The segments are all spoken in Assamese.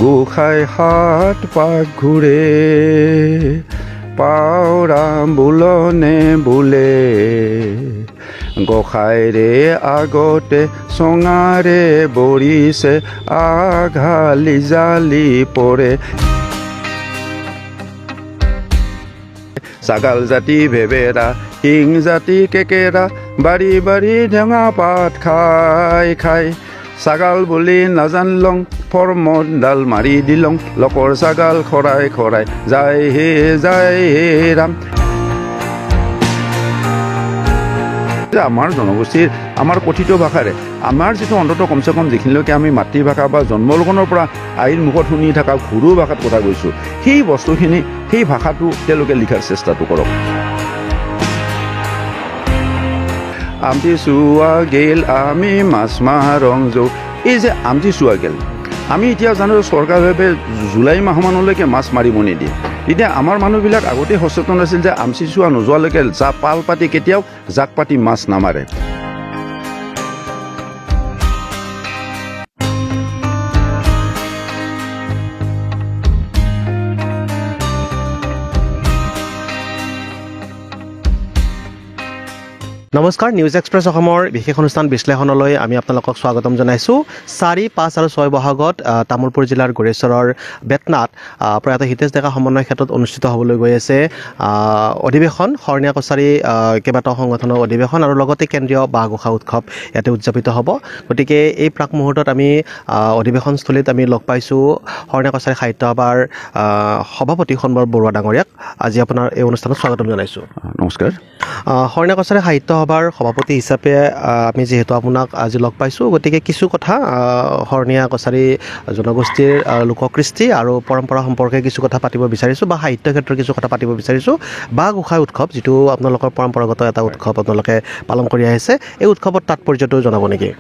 গোসাই হাত পাক ঘূৰে পাওৰা বোলনে বোলে গোসাইৰে আগতে চঙাৰে বৰিছে আঘালি জালি পৰে ছাগাল জাতি ভেবেৰা শিং জাতি কেকেৰা বাৰী বাৰী ঢেঙা পাত খাই খাই ছাগাল বুলি নাজানলং ফৰ্মত ডাল মাৰি দিলং লকৰ ছাগাল খৰাই খৰাই যায় হে ৰাম। আমাৰ জনগোষ্ঠীৰ আমাৰ কথিত ভাষাৰে আমাৰ যিটো অন্ততঃ কমচে কম যিখিনিলৈকে আমি মাতৃভাষা বা জন্মলগ্নৰ পৰা আইৰ মুখত শুনি থকা ঘৰুৱা ভাষাত কথা কৈছোঁ সেই বস্তুখিনি সেই ভাষাটো তেওঁলোকে লিখাৰ চেষ্টাটো কৰক। আমটি চোৱা গেল আমি মাছ মাৰং যৌ এই যে আমটি চোৱা গেল আমি এতিয়া জানো চৰকাৰভাৱে জুলাই মাহমানলৈকে মাছ মাৰিব নিদিয়ে। এতিয়া আমাৰ মানুহবিলাক আগতে সচেতন আছিল যে আমচি চোৱা নোযোৱালৈকে পাল পাতি কেতিয়াও জাক পাতি মাছ নামাৰে। নমস্কাৰ, নিউজ এক্সপ্ৰেছ অসমৰ বিশেষ অনুষ্ঠান বিশ্লেষণলৈ আমি আপোনালোকক স্বাগতম জনাইছোঁ। 4, 5 আৰু 6 বহাগত তামোলপুৰ জিলাৰ গড়েশ্বৰৰ বেতনাত প্ৰয়াত হিতেশ ডেকা সমন্বয় ক্ষেত্ৰত অনুষ্ঠিত হ'বলৈ গৈ আছে অধিৱেশন, শৰণীয়া কছাৰী কেইবাটাও সংগঠনৰ অধিৱেশন আৰু লগতে কেন্দ্ৰীয় বাঁহ গোঁসা উৎসৱ ইয়াতে উদযাপিত হ'ব। গতিকে এই প্ৰাক মুহূৰ্তত আমি অধিৱেশনস্থলীত আমি লগ পাইছোঁ শৰণীয়া কছাৰী সাহিত্য সভাৰ সভাপতি সন্মৰ বৰুৱা ডাঙৰীয়াক। আজি আপোনাৰ এই অনুষ্ঠানত স্বাগতম জনাইছোঁ। নমস্কাৰ। শৰণীয়া কছাৰী সাহিত্য সভাৰ সভাপতি হিচাপে আমি যিহেতু আপোনাক আজি লগ পাইছোঁ, গতিকে কিছু কথা শৰণীয়া কছাৰী জনগোষ্ঠীৰ লোককৃষ্টি আৰু পৰম্পৰা সম্পৰ্কে কিছু কথা পাতিব বিচাৰিছোঁ বা সাহিত্য ক্ষেত্ৰৰ কিছু কথা পাতিব বিচাৰিছোঁ। বাঁহ গোঁসাই উৎসৱ যিটো আপোনালোকৰ পৰম্পৰাগত এটা উৎসৱ আপোনালোকে পালন কৰি আহিছে, এই উৎসৱৰ তাৎপৰ্যটো জনাব নেকি?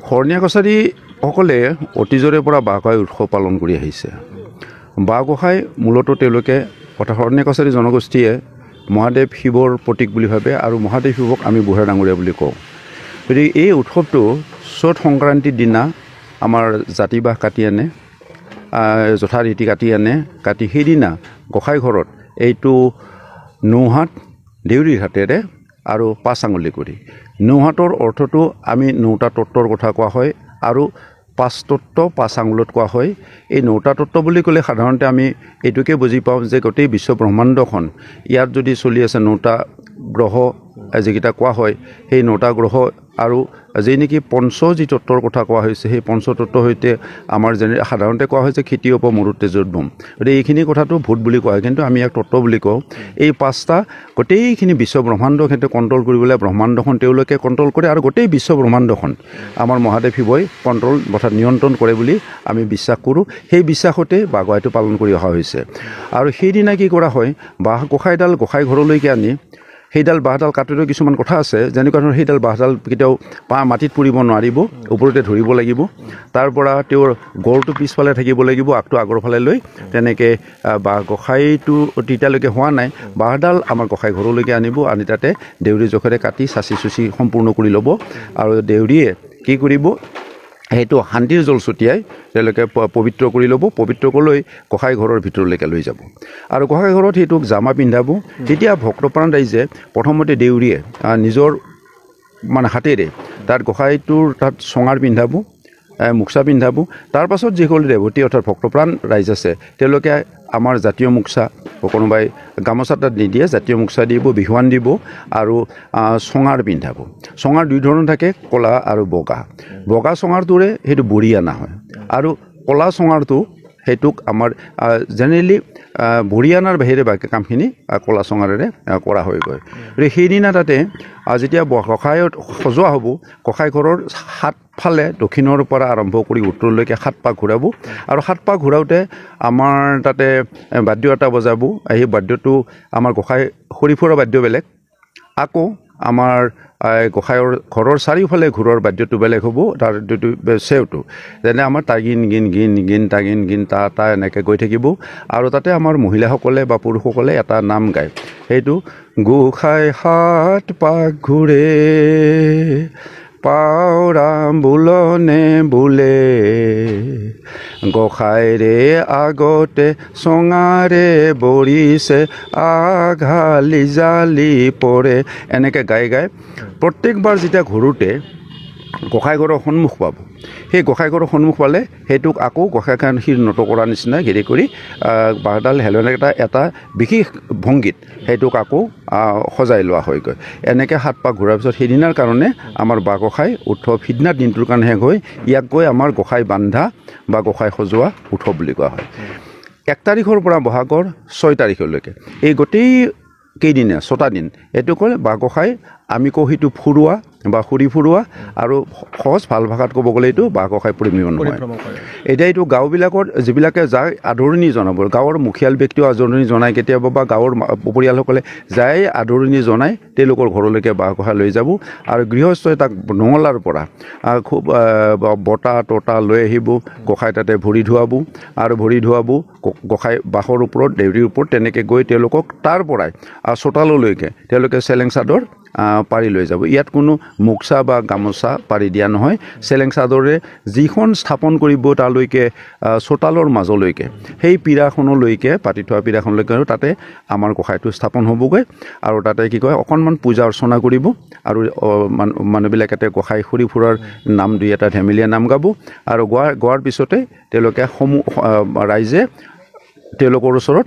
শৰণীয়া কছাৰীসকলে অতীজৰে পৰা বাঁহ গোঁসাই উৎসৱ পালন কৰি আহিছে। বাঁহ গোঁসাই মূলতঃ তেওঁলোকে শৰণীয়া কছাৰী জনগোষ্ঠীয়ে মহাদেৱ শিৱৰ প্ৰতীক বুলি ভাবে আৰু মহাদেৱ শিৱক আমি বুঢ়া ডাঙৰীয়া বুলি কওঁ। গতিকে এই উৎসৱটো চ'ত সংক্ৰান্তিৰ দিনা আমাৰ জাতি বাঁহ কাটি আনে, যথাৰীতি কাটি আনে, কাটি সেইদিনা গোঁসাই ঘৰত এইটো নৌহাত দেউৰীৰ হাতেৰে আৰু 5 আঙুলি কৰি, নৌহাতৰ অৰ্থটো আমি 9টা তত্ত্বৰ কথা কোৱা হয় আৰু 5 তত্ত্ব 5 আঙুলত কোৱা হয়। এই 9টা তত্ত্ব বুলি ক'লে সাধাৰণতে আমি এইটোকে বুজি পাওঁ যে গোটেই বিশ্ব ব্ৰহ্মাণ্ডখন ইয়াত যদি চলি আছে 9টা গ্ৰহ যিকেইটা কোৱা হয়, সেই 9টা গ্ৰহ আৰু যি নেকি যি তত্ত্বৰ কথা কোৱা হৈছে সেই পঞ্চতত্ত্বৰ সৈতে আমাৰ সাধাৰণতে কোৱা হৈছে খেতি উপ মৰুত তেজত বোম। গতিকে এইখিনি কথাটো ভূত বুলি কোৱা হয়, কিন্তু আমি ইয়াক তত্ত্ব বুলি কওঁ। এই 5টা গোটেইখিনি বিশ্ব ব্ৰহ্মাণ্ডক সিহঁতে কণ্ট্ৰল কৰিবলৈ ব্ৰহ্মাণ্ডখন তেওঁলোকে কণ্ট্ৰল কৰে আৰু গোটেই বিশ্ব ব্ৰহ্মাণ্ডখন আমাৰ মহাদেৱ শিৱই কণ্ট্ৰল অৰ্থাৎ নিয়ন্ত্ৰণ কৰে বুলি আমি বিশ্বাস কৰোঁ। সেই বিশ্বাসতে বাঁহ গোঁসাইটো পালন কৰি অহা হৈছে। আৰু সেইদিনা কি কৰা হয়, বাঁহ গোঁসাইডাল গোঁসাই ঘৰলৈকে আনি সেইডাল বাঁহডাল কাটোতেও কিছুমান কথা আছে, যেনেকুৱা ধৰণৰ সেইডাল বাঁহডাল কেতিয়াও মাটিত পৰিব নোৱাৰিব, ওপৰতে ধৰিব লাগিব। তাৰ পৰা তেওঁৰ গড়টো পিছফালে থাকিব লাগিব, আগটো আগৰ ফালে লৈ, তেনেকৈ বাঁহ গোঁসাইটো তেতিয়ালৈকে হোৱা নাই, বাঁহডাল আমাৰ গোঁসাই ঘৰলৈকে আনিব, আনি তাতে দেউৰী জোখেৰে কাটি চাচি চুচি সম্পূৰ্ণ কৰি ল'ব। আৰু দেউৰীয়ে কি কৰিব, সেইটো শান্তিৰ জল ছটিয়াই তেওঁলোকে পবিত্ৰ কৰি ল'ব। পবিত্ৰ কৰি গোঁসাই ঘৰৰ ভিতৰলৈকে লৈ যাব আৰু গোঁসাই ঘৰত সেইটোক জামা পিন্ধাব। তেতিয়া ভক্তপ্ৰাণ ৰাইজে প্ৰথমতে দেউৰীয়ে নিজৰ হাতেৰে তাত গোঁসাইটোৰ তাত চঙাৰ পিন্ধাব, মুখচা পিন্ধাব। তাৰ পাছত যিসকল দেৱতী অৰ্থাৎ ভক্তপ্ৰাণ ৰাইজ আছে তেওঁলোকে আমাৰ জাতীয় মুখচা, কোনোবাই গামোচা তাত নিদিয়ে, জাতীয় মুখচা দিব, বিহুৱান দিব আৰু চঙাৰ পিন্ধাব। চঙাৰ 2 ধৰণৰ থাকে, ক'লা আৰু বগা। বগা চঙাৰটোৰে সেইটো বৰি অনা হয় আৰু ক'লা চঙাৰটো সেইটোক আমাৰ জেনেৰেলি বৰি অনাৰ বাহিৰে বাকী কামখিনি ক'লা চঙাৰেৰে কৰা হৈ গৈ। গতিকে সেইদিনা তাতে যেতিয়া গোঁসাইত সজোৱা হ'ব, গোঁসাই ঘৰৰ 7 ফালে দক্ষিণৰ পৰা আৰম্ভ কৰি উত্তৰলৈকে 7 পাক ঘূৰাব আৰু 7 পাক ঘূৰাওঁতে আমাৰ তাতে বাদ্য এটা বজাব। সেই বাদ্যটো আমাৰ গোঁসাই সৰিফুৰা বাদ্য বেলেগ, আকৌ আমাৰ গোঁসাইৰ ঘৰৰ চাৰিওফালে ঘূৰৰ বাদ্যটো বেলেগ হ'ব, তাৰ চেওটো যেনে আমাৰ তাগিন গিন গিন গিন তাগিন গিন তা তা এনেকৈ গৈ থাকিব। আৰু তাতে আমাৰ মহিলাসকলে বা পুৰুষসকলে এটা নাম গায়, সেইটো গোঁসাই হাত পাক ঘূৰে পাওৰা বোলনে বোলে গোসাঁইৰে আগতে চঙাৰে বৰিছে আঘালি জালি পৰে এনেকৈ গাই গাই প্ৰত্যেকবাৰ যেতিয়া ঘূৰোঁতে গোসাঁই ঘৰৰ সন্মুখ পাব সেই গোসাঁই ঘৰৰ সন্মুখ পালে সেইটোক আকৌ গোসাঁইখান শিৰ নত কৰাৰ নিচিনা ঘেৰি কৰি বাঁহডাল হেলনি এটা বিশেষ ভংগীত সেইটোক আকৌ সজাই লোৱা হয়গৈ এনেকৈ 7 পাক ঘূৰাৰ পিছত সেইদিনাৰ কাৰণে আমাৰ বাঁহ গোসাঁই উৎসৱ সিদিনা দিনটোৰ কাৰণে শেষ হৈ ইয়াক গৈ আমাৰ গোসাঁই বান্ধা বা গোসাঁই সজোৱা উৎসৱ বুলি কোৱা হয় 1 তাৰিখৰ পৰা বহাগৰ 6 তাৰিখলৈকে এই গোটেই কেইদিনে 6টা দিন এইটো ক'লে বাঁহ গোসাঁই আমি কওঁ সেইটো ফুৰোৱা বা খুৰি ফুৰোৱা আৰু সহজ ভাল ভাষাত ক'ব গ'লে এইটো বাঁহ গোসাঁই পৰিভ্ৰমণ হয় এতিয়া এইটো গাঁওবিলাকত যিবিলাকে যায় আদৰণি জনাব গাঁৱৰ মুখিয়াল ব্যক্তিও আদৰণি জনায় কেতিয়াবা বা গাঁৱৰ পৰিয়ালসকলে যায় আদৰণি জনাই তেওঁলোকৰ ঘৰলৈকে বাঁহ গোসাঁই লৈ যাব আৰু গৃহস্থই তাক নঙলাৰ পৰা খুব বটা ততা লৈ আহিব গোসাঁই তাতে ভৰি ধুৱাব আৰু ভৰি ধুৱাব গোসাঁই বাঁহৰ ওপৰত দেউৰীৰ ওপৰত তেনেকৈ গৈ তেওঁলোকক তাৰ পৰাই চোতাললৈকে তেওঁলোকে চেলেং চাদৰ পাৰি লৈ যাব ইয়াত কোনো মুখচা বা গামোচা পাৰি দিয়া নহয় চেলেং চাদৰে যিখন স্থাপন কৰিব তালৈকে চোতালৰ মাজলৈকে সেই পীৰাখনলৈকে পাতি থোৱা পীৰাখনলৈকে আৰু তাতে আমাৰ গোসাঁইটো স্থাপন হ'বগৈ আৰু তাতে কি কয় অকণমান পূজা অৰ্চনা কৰিব আৰু মানুহবিলাকে গোসাঁই খুৰি ফুৰাৰ নাম 2-এটা ধেমেলীয়া নাম গাব আৰু গোৱাৰ পিছতে তেওঁলোকে ৰাইজে তেওঁলোকৰ ওচৰত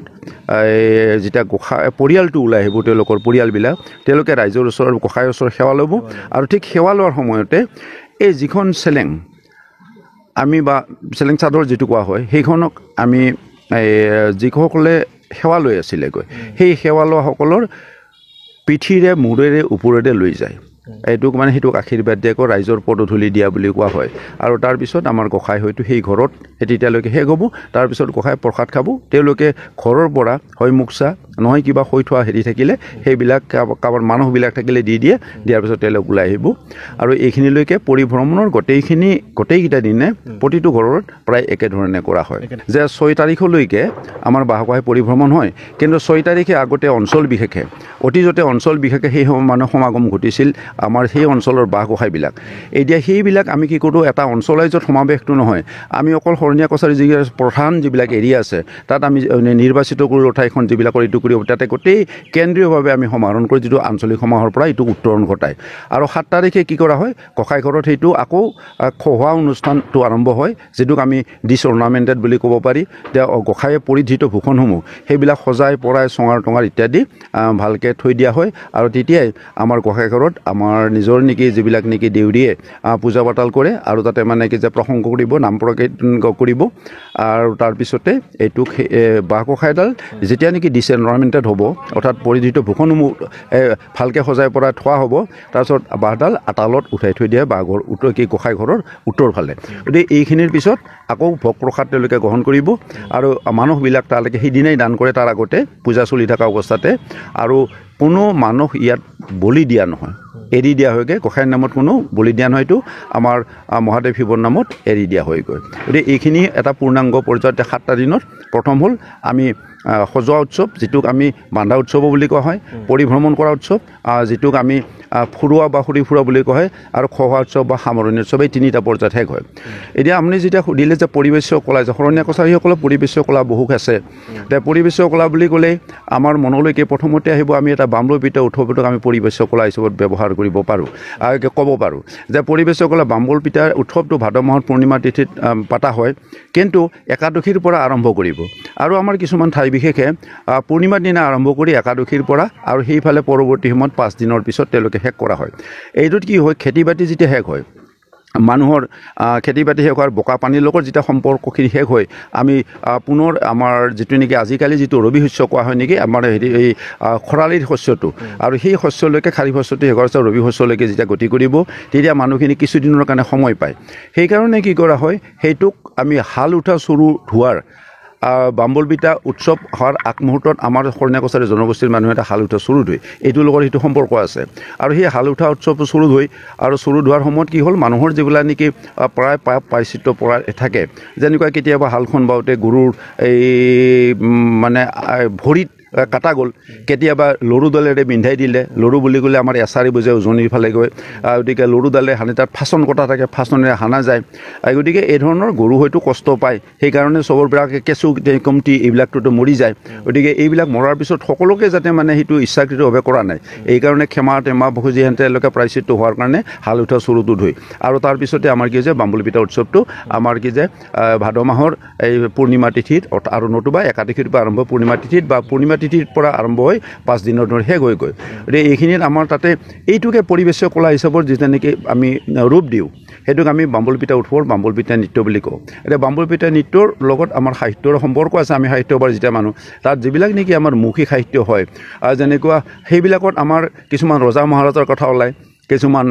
যেতিয়া গোসাঁই পৰিয়ালটো ওলাই আহিব তেওঁলোকৰ পৰিয়ালবিলাক তেওঁলোকে ৰাইজৰ ওচৰত গোসাঁইৰ ওচৰত সেৱা ল'ব আৰু ঠিক সেৱা লোৱাৰ সময়তে এই যিখন চেলেং আমি বা চেলেং চাদৰ যিটো কোৱা হয় সেইখনক আমি যিসকলে সেৱা লৈ আছিলেগৈ সেই সেৱা লোৱাসকলৰ পিঠিৰে মূৰেৰে ওপৰেৰে লৈ যায় এইটোক মানে সেইটোক আশীৰ্বাদ দিয়ে আকৌ ৰাইজৰ পদধূলি দিয়া বুলি কোৱা হয় আৰু তাৰপিছত আমাৰ গোসাঁই হয়তো সেই ঘৰত তেতিয়ালৈকে শেষ হ'ব তাৰপিছত গোসাঁই প্ৰসাদ খাব তেওঁলোকে ঘৰৰ পৰা হয় মুখচা নহয় কিবা হৈ থোৱা হেৰি থাকিলে সেইবিলাক কাৰোবাৰ মানুহবিলাক থাকিলে দিয়ে দিয়াৰ পিছত তেওঁলোক ওলাই আহিব আৰু এইখিনিলৈকে পৰিভ্ৰমণৰ গোটেইকেইটা দিনে প্ৰতিটো ঘৰত প্ৰায় একেধৰণে কৰা হয় যে 6 তাৰিখলৈকে আমাৰ বাঁহ গোসাঁই পৰিভ্ৰমণ হয় কিন্তু 6 তাৰিখে আগতে অঞ্চল বিশেষে অতীজতে অঞ্চল বিশেষে সেই মানুহ সমাগম ঘটিছিল আমাৰ সেই অঞ্চলৰ বাঁহ গোসাঁইবিলাক এতিয়া সেইবিলাক আমি কি কৰোঁ এটা অঞ্চলাইজত সমাৱেশটো নহয় আমি অকল শৰণীয়া কছাৰী যি প্ৰধান যিবিলাক এৰিয়া আছে তাত আমি নিৰ্বাচিত কৰি ঠাইখন যিবিলাকৰ এইটো কৰিব তাতে গোটেই কেন্দ্ৰীয়ভাৱে আমি সমাহৰণ কৰি যিটো আঞ্চলিক সমাহৰ পৰা এইটো উত্তৰণ ঘটায় আৰু 7 তাৰিখে কি কৰা হয় গোসাঁই ঘৰত সেইটো আকৌ খোৱা অনুষ্ঠানটো আৰম্ভ হয় যিটোক আমি ডিছঅৰ্নামেণ্টেড বুলি ক'ব পাৰি এতিয়া গোসাঁয়ে পৰিধিত ভূষণসমূহ সেইবিলাক সজাই পৰাই চঙাৰ টঙাৰ ইত্যাদি ভালকৈ থৈ দিয়া হয় আৰু তেতিয়াই আমাৰ গোসাঁই ঘৰত আমাৰ নিজৰ নেকি যিবিলাক নেকি দেউৰীয়ে পূজা পাতাল কৰে আৰু তাতে মানে কি যে প্ৰসংগ কৰিব নাম প্ৰকীৰ্তন কৰিব আৰু তাৰপিছতে এইটোক বাঁহ গোসাঁইডাল যেতিয়া নেকি ডিছএনভাইৰনমেণ্টেড হ'ব অৰ্থাৎ পৰিধিত ভূষণসমূহ ভালকৈ সজাই পৰাই থোৱা হ'ব তাৰপিছত বাঁহডাল আতালত উঠাই থৈ দিয়ে বাঁহঘৰ গোসাঁই ঘৰৰ উত্তৰ ফালে গতিকে এইখিনিৰ পিছত আকৌ ভোগ প্ৰসাদ তেওঁলোকে গ্ৰহণ কৰিব আৰু মানুহবিলাক তালৈকে সেইদিনাই দান কৰে তাৰ আগতে পূজা চলি থকা অৱস্থাতে আৰু কোনো মানুহ ইয়াত বলি দিয়া নহয় এৰি দিয়া হয়গৈ গোসাঁইৰ নামত কোনো বলি দিয়া নহয়তো আমাৰ মহাদেৱ শিৱৰ নামত এৰি দিয়া হয়গৈ গতিকে এইখিনি এটা পূৰ্ণাংগ পৰ্যায়ত 7টা দিনত প্ৰথম হ'ল আমি সজোৱা উৎসৱ যিটোক আমি বান্ধা উৎসৱ বুলি কোৱা হয় পৰিভ্ৰমণ কৰা উৎসৱ যিটোক আমি ফুৰোৱা বা খুৰি ফুৰা বুলি কোৱা হয় আৰু খোৱা উৎসৱ বা সামৰণি উৎসৱ এই 3টা পৰ্যায়ত শেষ হয় এতিয়া আপুনি যেতিয়া সুধিলে যে পৰিৱেশীয় কলা যে শৰণীয়া কছাৰীসকলৰ পৰিৱেশীয় কলা বহুত আছে এতিয়া পৰিৱেশীয় কলা বুলি ক'লে আমাৰ মনলৈকে প্ৰথমতে আহিব আমি এটা বাম্বলপিতা উৎসৱটোক আমি পৰিৱেশীয় কলা হিচাপত ব্যৱহাৰ কৰিব পাৰোঁ আৰু ক'ব পাৰোঁ যে পৰিৱেশীয় কলা বাম্বলপিতাৰ উৎসৱটো ভাদ মাহত পূৰ্ণিমা তিথিত পতা হয় কিন্তু একাদশীৰ পৰা আৰম্ভ কৰিব আৰু আমাৰ কিছুমান ঠাই বিশেষে পূৰ্ণিমাৰ দিনা আৰম্ভ কৰি একাদশীৰ পৰা আৰু সেইফালে পৰৱৰ্তী সময়ত 5 দিনৰ পিছত তেওঁলোকে শেষ কৰা হয় এইটোত কি হয় খেতি বাতি যেতিয়া শেষ হয় মানুহৰ খেতি বাতি শেষ হোৱাৰ বোকা পানীৰ লগত যেতিয়া সম্পৰ্কখিনি শেষ হয় আমি পুনৰ আমাৰ যিটো নেকি আজিকালি যিটো ৰবি শস্য কোৱা হয় নেকি আমাৰ হেৰি এই খৰালিৰ শস্যটো আৰু সেই শস্যলৈকে খাৰিফ শস্যটো শেষ হোৱাৰ পিছত ৰবি শস্যলৈকে যেতিয়া গতি কৰিব তেতিয়া মানুহখিনি কিছুদিনৰ কাৰণে সময় পায় সেইকাৰণে কি কৰা হয় সেইটোক আমি হাল উঠা চৰু ধোৱাৰ বাম্বলপিতা উৎসৱ হোৱাৰ আগমুহূৰ্তত আমাৰ শৰণীয়া কছাৰী জনগোষ্ঠীৰ মানুহে এটা হাল উঠা চৰু ধুই এইটোৰ লগত সেইটো সম্পৰ্ক আছে আৰু সেই হাল উঠা উৎসৱটো চৰু ধুই আৰু চৰু ধোৱাৰ সময়ত কি হ'ল মানুহৰ যিবিলাক নেকি প্ৰায় প্ৰায়চিত্ৰ পৰা থাকে যেনেকুৱা কেতিয়াবা হালখন বাওঁতে গৰুৰ এই মানে ভৰিত কাটা গ'ল কেতিয়াবা লৰুডালেৰে বিন্ধাই দিলে লৰু বুলি ক'লে আমাৰ এছাৰি বুজে উজনিৰ ফালে গৈ গতিকে লৰুডালে সানি তাত ফাচন কটা থাকে ফাচনেৰে সানা যায় গতিকে এই ধৰণৰ গৰু হয়তো কষ্ট পায় সেইকাৰণে চবৰবিলাকে কেঁচু কমটি এইবিলাকটোতো মৰি যায় গতিকে এইবিলাক মৰাৰ পিছত সকলোকে যাতে মানে সেইটো ইচ্ছাকৃতভাৱে কৰা নাই এইকাৰণে ক্ষমা টেমা ভুজি তেওঁলোকে প্ৰায়চিত্ত হোৱাৰ কাৰণে হাল উঠা চৰুটো ধুই আৰু তাৰপিছতে আমাৰ কি যে বাম্বুলি পিঠা উৎসৱটো আমাৰ কি যে ভাদ মাহৰ এই পূৰ্ণিমা তিথিত আৰু নতুবা একাদশীৰ পৰা আৰম্ভ পূৰ্ণিমা তিথিত বা পূৰ্ণিমা তিথিৰ পৰা আৰম্ভ হৈ 5 দিনৰ ধৰি শেষ হৈ গৈ গতিকে এইখিনিত আমাৰ তাতে এইটোকে পৰিৱেশীয় কলা হিচাপৰ যিটো নেকি আমি ৰূপ দিওঁ সেইটোক আমি বাম্বুল পিঠা উৎসৱৰ বাম্বুল পিঠা নৃত্য বুলি কওঁ এতিয়া বাম্বুল পিঠা নৃত্যৰ লগত আমাৰ সাহিত্যৰ সম্পৰ্ক আছে আমি সাহিত্যবাৰ যেতিয়া মানুহ তাত যিবিলাক নেকি আমাৰ মৌখিক সাহিত্য হয় যেনেকুৱা সেইবিলাকত আমাৰ কিছুমান ৰজা মহাৰাজাৰ কথা ওলায় কিছুমান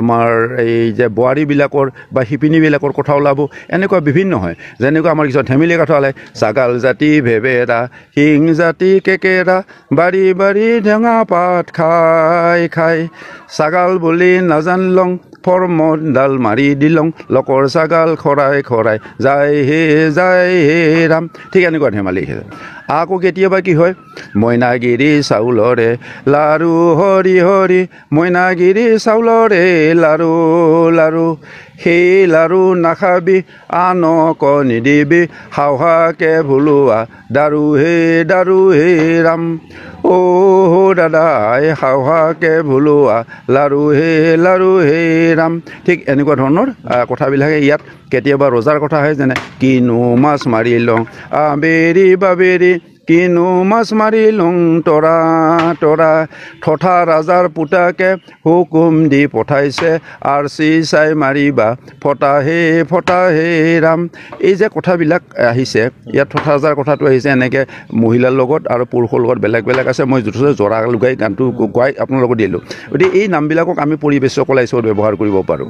আমাৰ এই যে বোৱাৰীবিলাকৰ বা শিপিনীবিলাকৰ কথা ওলাব এনেকুৱা বিভিন্ন হয় যেনেকুৱা আমাৰ কিছুমান ধেমেলীয়া কথা ওলায় ছাগাল জাতি ভেবেৰা শিং জাতি কেকেৰা বাৰী বাৰী ঢেঙা পাত খাই খাই ছাগাল বুলি নাজানলং ফৰ্মত ডাল মাৰি দিলং লকৰ ছাগাল খৰাই খৰাই যায় হে ৰাম ঠিক এনেকুৱা ধেমালি আকৌ কেতিয়াবা কি হয় মইনাগিৰি চাউলৰে লাৰু হৰি হৰি মইনাগিৰি চাউলৰে লাৰু লাৰু সেই লাৰু নাখাবি আনক নিদিবি হাওহাকে ভুলোৱা দাৰু হে ৰাম অ' দাদাই হাওহাকে ভুলোৱা লাৰু হে ৰাম ঠিক এনেকুৱা ধৰণৰ কথাবিলাকে ইয়াত কেতিয়াবা ৰজাৰ কথা হয় যেনে কিনো মাছ মাৰি লওঁ আবেৰি বাবেৰি কিনো মাছ মাৰি লং তৰা তৰা থঠা ৰাজাৰ পুতাকে হুকুম দি পঠাইছে আৰচি চাই মাৰিবা ফটা হে ৰাম এই যে কথাবিলাক আহিছে ইয়াত থঠা ৰাজাৰ কথাটো আহিছে এনেকৈ মহিলাৰ লগত আৰু পুৰুষৰ লগত বেলেগ বেলেগ আছে মই যথেষ্ট জৰা লগাই গানটো গোৱাই আপোনালোকক দিলোঁ গতিকে এই নামবিলাকক আমি পৰিৱেশ কলা হিচাপত ব্যৱহাৰ কৰিব পাৰোঁ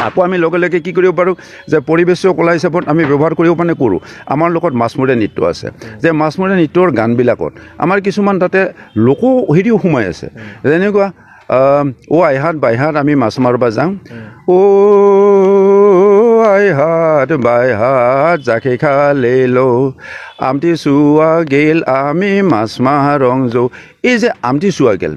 আকৌ আমি লগে লগে কি কৰিব পাৰোঁ যে পৰিৱেশীয় কলা হিচাপত আমি ব্যৱহাৰ কৰিব মানে কৰোঁ আমাৰ লগত মাছমৰীয়া নৃত্য আছে যে মাছমৰীয়া নৃত্যৰ গানবিলাকত আমাৰ কিছুমান তাতে লোক হেৰিও সোমাই আছে যেনেকুৱা আইহাত বাইহাত আমি মাছ মাৰিব যাওঁ আইহাত বাইহাত জাখি খালে লওঁ আমটি চোৱা গেল আমি মাছ মাৰং যৌ এই যে আমটি চোৱা গেল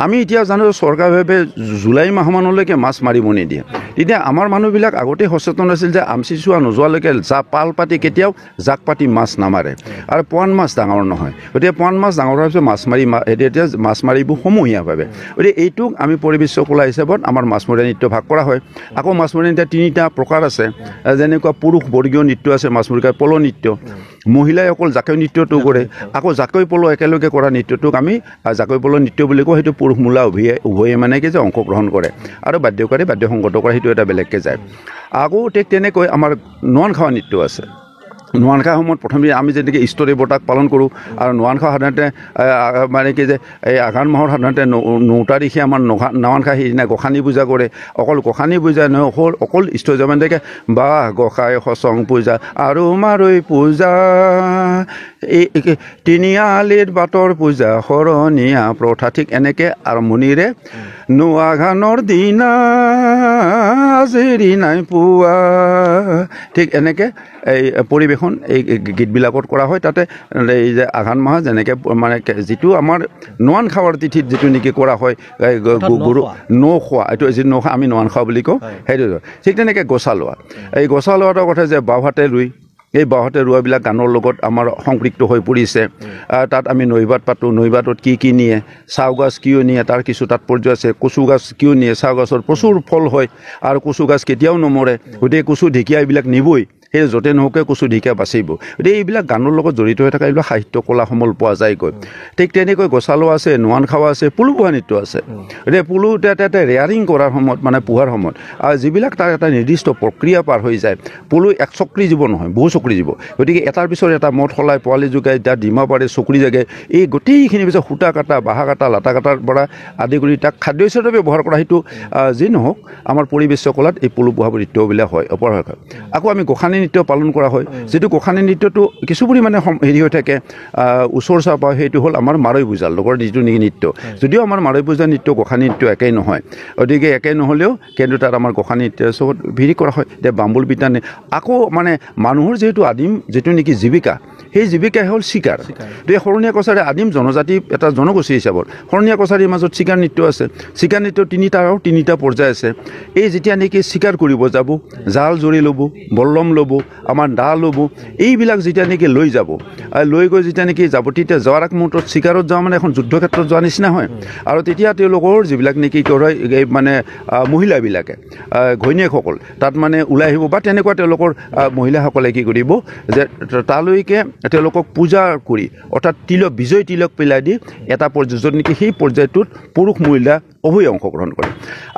আমি এতিয়া জানো চৰকাৰীভাৱে জুলাই মাহমানলৈকে মাছ মাৰিব নিদিয়ে তেতিয়া আমাৰ মানুহবিলাক আগতে সচেতন আছিল যে আমচি চোৱা নোযোৱালৈকে পাল পাতি কেতিয়াও জাক পাতি মাছ নামাৰে আৰু পোৱান মাছ ডাঙৰ নহয় গতিকে পোৱান মাছ ডাঙৰ হোৱাৰ পিছত এতিয়া মাছ মাৰিব সমূহীয়াভাৱে গতিকে এইটোক আমি পৰিৱেশ কলা হিচাপত আমাৰ মাছমৰীয়া নৃত্য ভাগ কৰা হয় আকৌ মাছমৰীয়া নৃত্য 3টা প্ৰকাৰ আছে যেনেকুৱা পুৰুষ বৰ্গীয় নৃত্য আছে মাছমৰীয়া পল নৃত্য মহিলাই অকল জাকৈ নৃত্যটো কৰে আকৌ জাকৈ পল একেলগে কৰা নৃত্যটোক আমি জাকৈ পল নৃত্য বুলি কওঁ সেইটো পুৰুষ মূলা উভয়ে মানে কি যে অংশগ্ৰহণ কৰে আৰু বাদ্যকাৰী বাদ্য সংগত কৰে সেইটো এটা বেলেগকৈ যায় আকৌ ঠিক তেনেকৈ আমাৰ নোৱান খোৱা নৃত্য আছে নোৱানখা সময়ত প্ৰথমে আমি যেনেকৈ ইষ্টৰী বঁটাক পালন কৰোঁ আৰু নোৱানখা সাধাৰণতে মানে কি যে এই আঘাণ মাহৰ সাধাৰণতে 9 তাৰিখে আমাৰ নোৱানখা সিদিনা গোসানী পূজা কৰে অকল গোসানী পূজা নহয় অকল ইষ্ট মানে বাহ গোসাঁই সচং পূজা আৰু মাৰৈ পূজা এই তিনিআলিত বাটৰ পূজা শৰণীয়া প্ৰথা ঠিক এনেকৈ আৰম্ভণিৰে নোৱাঘানৰ দিনা আজৰি নাই পোৱা ঠিক এনেকৈ এই পৰিৱেশন এই গীতবিলাকত কৰা হয় তাতে এই যে আঘাণ মাহ যেনেকৈ মানে যিটো আমাৰ নোৱান খাৱাৰ তিথিত যিটো নেকি কৰা হয় গৰু নখোৱা এইটো যি নখোৱা আমি নোৱান খোৱা বুলি কওঁ সেইটো ঠিক তেনেকৈ গছা লোৱা এই গছা লোৱাটোৰ কথা যে বাওঁহাতে ৰুই এই বাওঁহাতে ৰোৱাবিলাক গানৰ লগত আমাৰ সংপৃক্ত হৈ পৰিছে তাত আমি নৈবাত পাতোঁ নৈবাতত কি নিয়ে চাও গছ কিয় নিয়ে তাৰ কিছু তাৎপৰ্য আছে কচু গছ কিয় নিয়ে চাও গছৰ প্ৰচুৰ ফল হয় আৰু কচু গছ কেতিয়াও নমৰে গতিকে কচু ঢেকীয়া এইবিলাক নিবই সেই য'তে নহওকে কচু ঢেকীয়া বাচিব গতিকে এইবিলাক গানৰ লগত জড়িত হৈ থকা এইবিলাক সাহিত্য কলাসমূহ পোৱা যায়গৈ ঠিক তেনেকৈ গছা লোৱা আছে নোৱান খাৱা আছে পুলু পোহা নৃত্য আছে গতিকে পুলু এটা ৰেয়াৰিং কৰাৰ সময়ত মানে পোহাৰ সময়ত আৰু যিবিলাক তাৰ এটা নিৰ্দিষ্ট প্ৰক্ৰিয়া পাৰ হৈ যায় পুলু এক চক্ৰী জীৱ নহয় বহু চক্ৰী জীৱ গতিকে এটাৰ পিছত এটা মদ সলাই পোৱালি যোগাই তাত ডিমা পাৰে চকৰি জাগে এই গোটেইখিনি পিছত সূতা কাটা বাঁহ কাটা লাটা কাটাৰ পৰা আদি কৰি তাক খাদ্য হিচাপে ব্যৱহাৰ কৰা সেইটো যি নহওক আমাৰ পৰিৱেশ কলাত এই পুলু পোহা নৃত্যবিলাক হয় অপৰাধ হয় আকৌ আমি গোসানী নৃত্য পালন কৰা হয় যিটো গোসানী নৃত্যটো কিছু পৰিমাণে হেৰি হৈ থাকে ওচৰ চাপা সেইটো হ'ল আমাৰ মাৰৈ পূজাৰ লগৰ যিটো নেকি নৃত্য যদিও আমাৰ মাৰৈ পূজাৰ নৃত্য গোসানী নৃত্য একেই নহয় গতিকে একেই নহ'লেও কিন্তু তাত আমাৰ গোসানী নৃত্যৰ চবত ভিৰি কৰা হয় এতিয়া বাম্বুল পিঠা আকৌ মানে মানুহৰ যিহেতু আদিম যিটো নেকি জীৱিকা সেই জীৱিকাই হ'ল চিকাৰ এই শৰণীয়া কছাৰী আদিম জনজাতি এটা জনগোষ্ঠী হিচাপত শৰণীয়া কছাৰীৰ মাজত চিকাৰ নৃত্য আছে চিকাৰ নৃত্য তিনিটা পৰ্যায় আছে এই যেতিয়া নেকি চিকাৰ কৰিব যাব জাল জৰি ল'ব বল্লম ল'ব আমাৰ দা ল'ব এইবিলাক যেতিয়া নেকি লৈ যাব লৈ গৈ যেতিয়া নেকি যাব তেতিয়া যোৱাৰ মুহূৰ্তত চিকাৰত যোৱা মানে এখন যুদ্ধক্ষেত্ৰত যোৱা নিচিনা হয় আৰু তেতিয়া তেওঁলোকৰ যিবিলাক নেকি কৰে মানে মহিলাবিলাকে ঘৈণীয়েকসকল তাত মানে ওলাই আহিব বা তেনেকুৱা তেওঁলোকৰ মহিলাসকলে কি কৰিব যে তালৈকে তেওঁলোকক পূজা কৰি অৰ্থাৎ বিজয় তিলক পেলাই দি এটা পৰ্যায় য'ত নেকি সেই পৰ্যায়টোত পুৰুষ মহিলা উভয়ে অংশগ্ৰহণ কৰে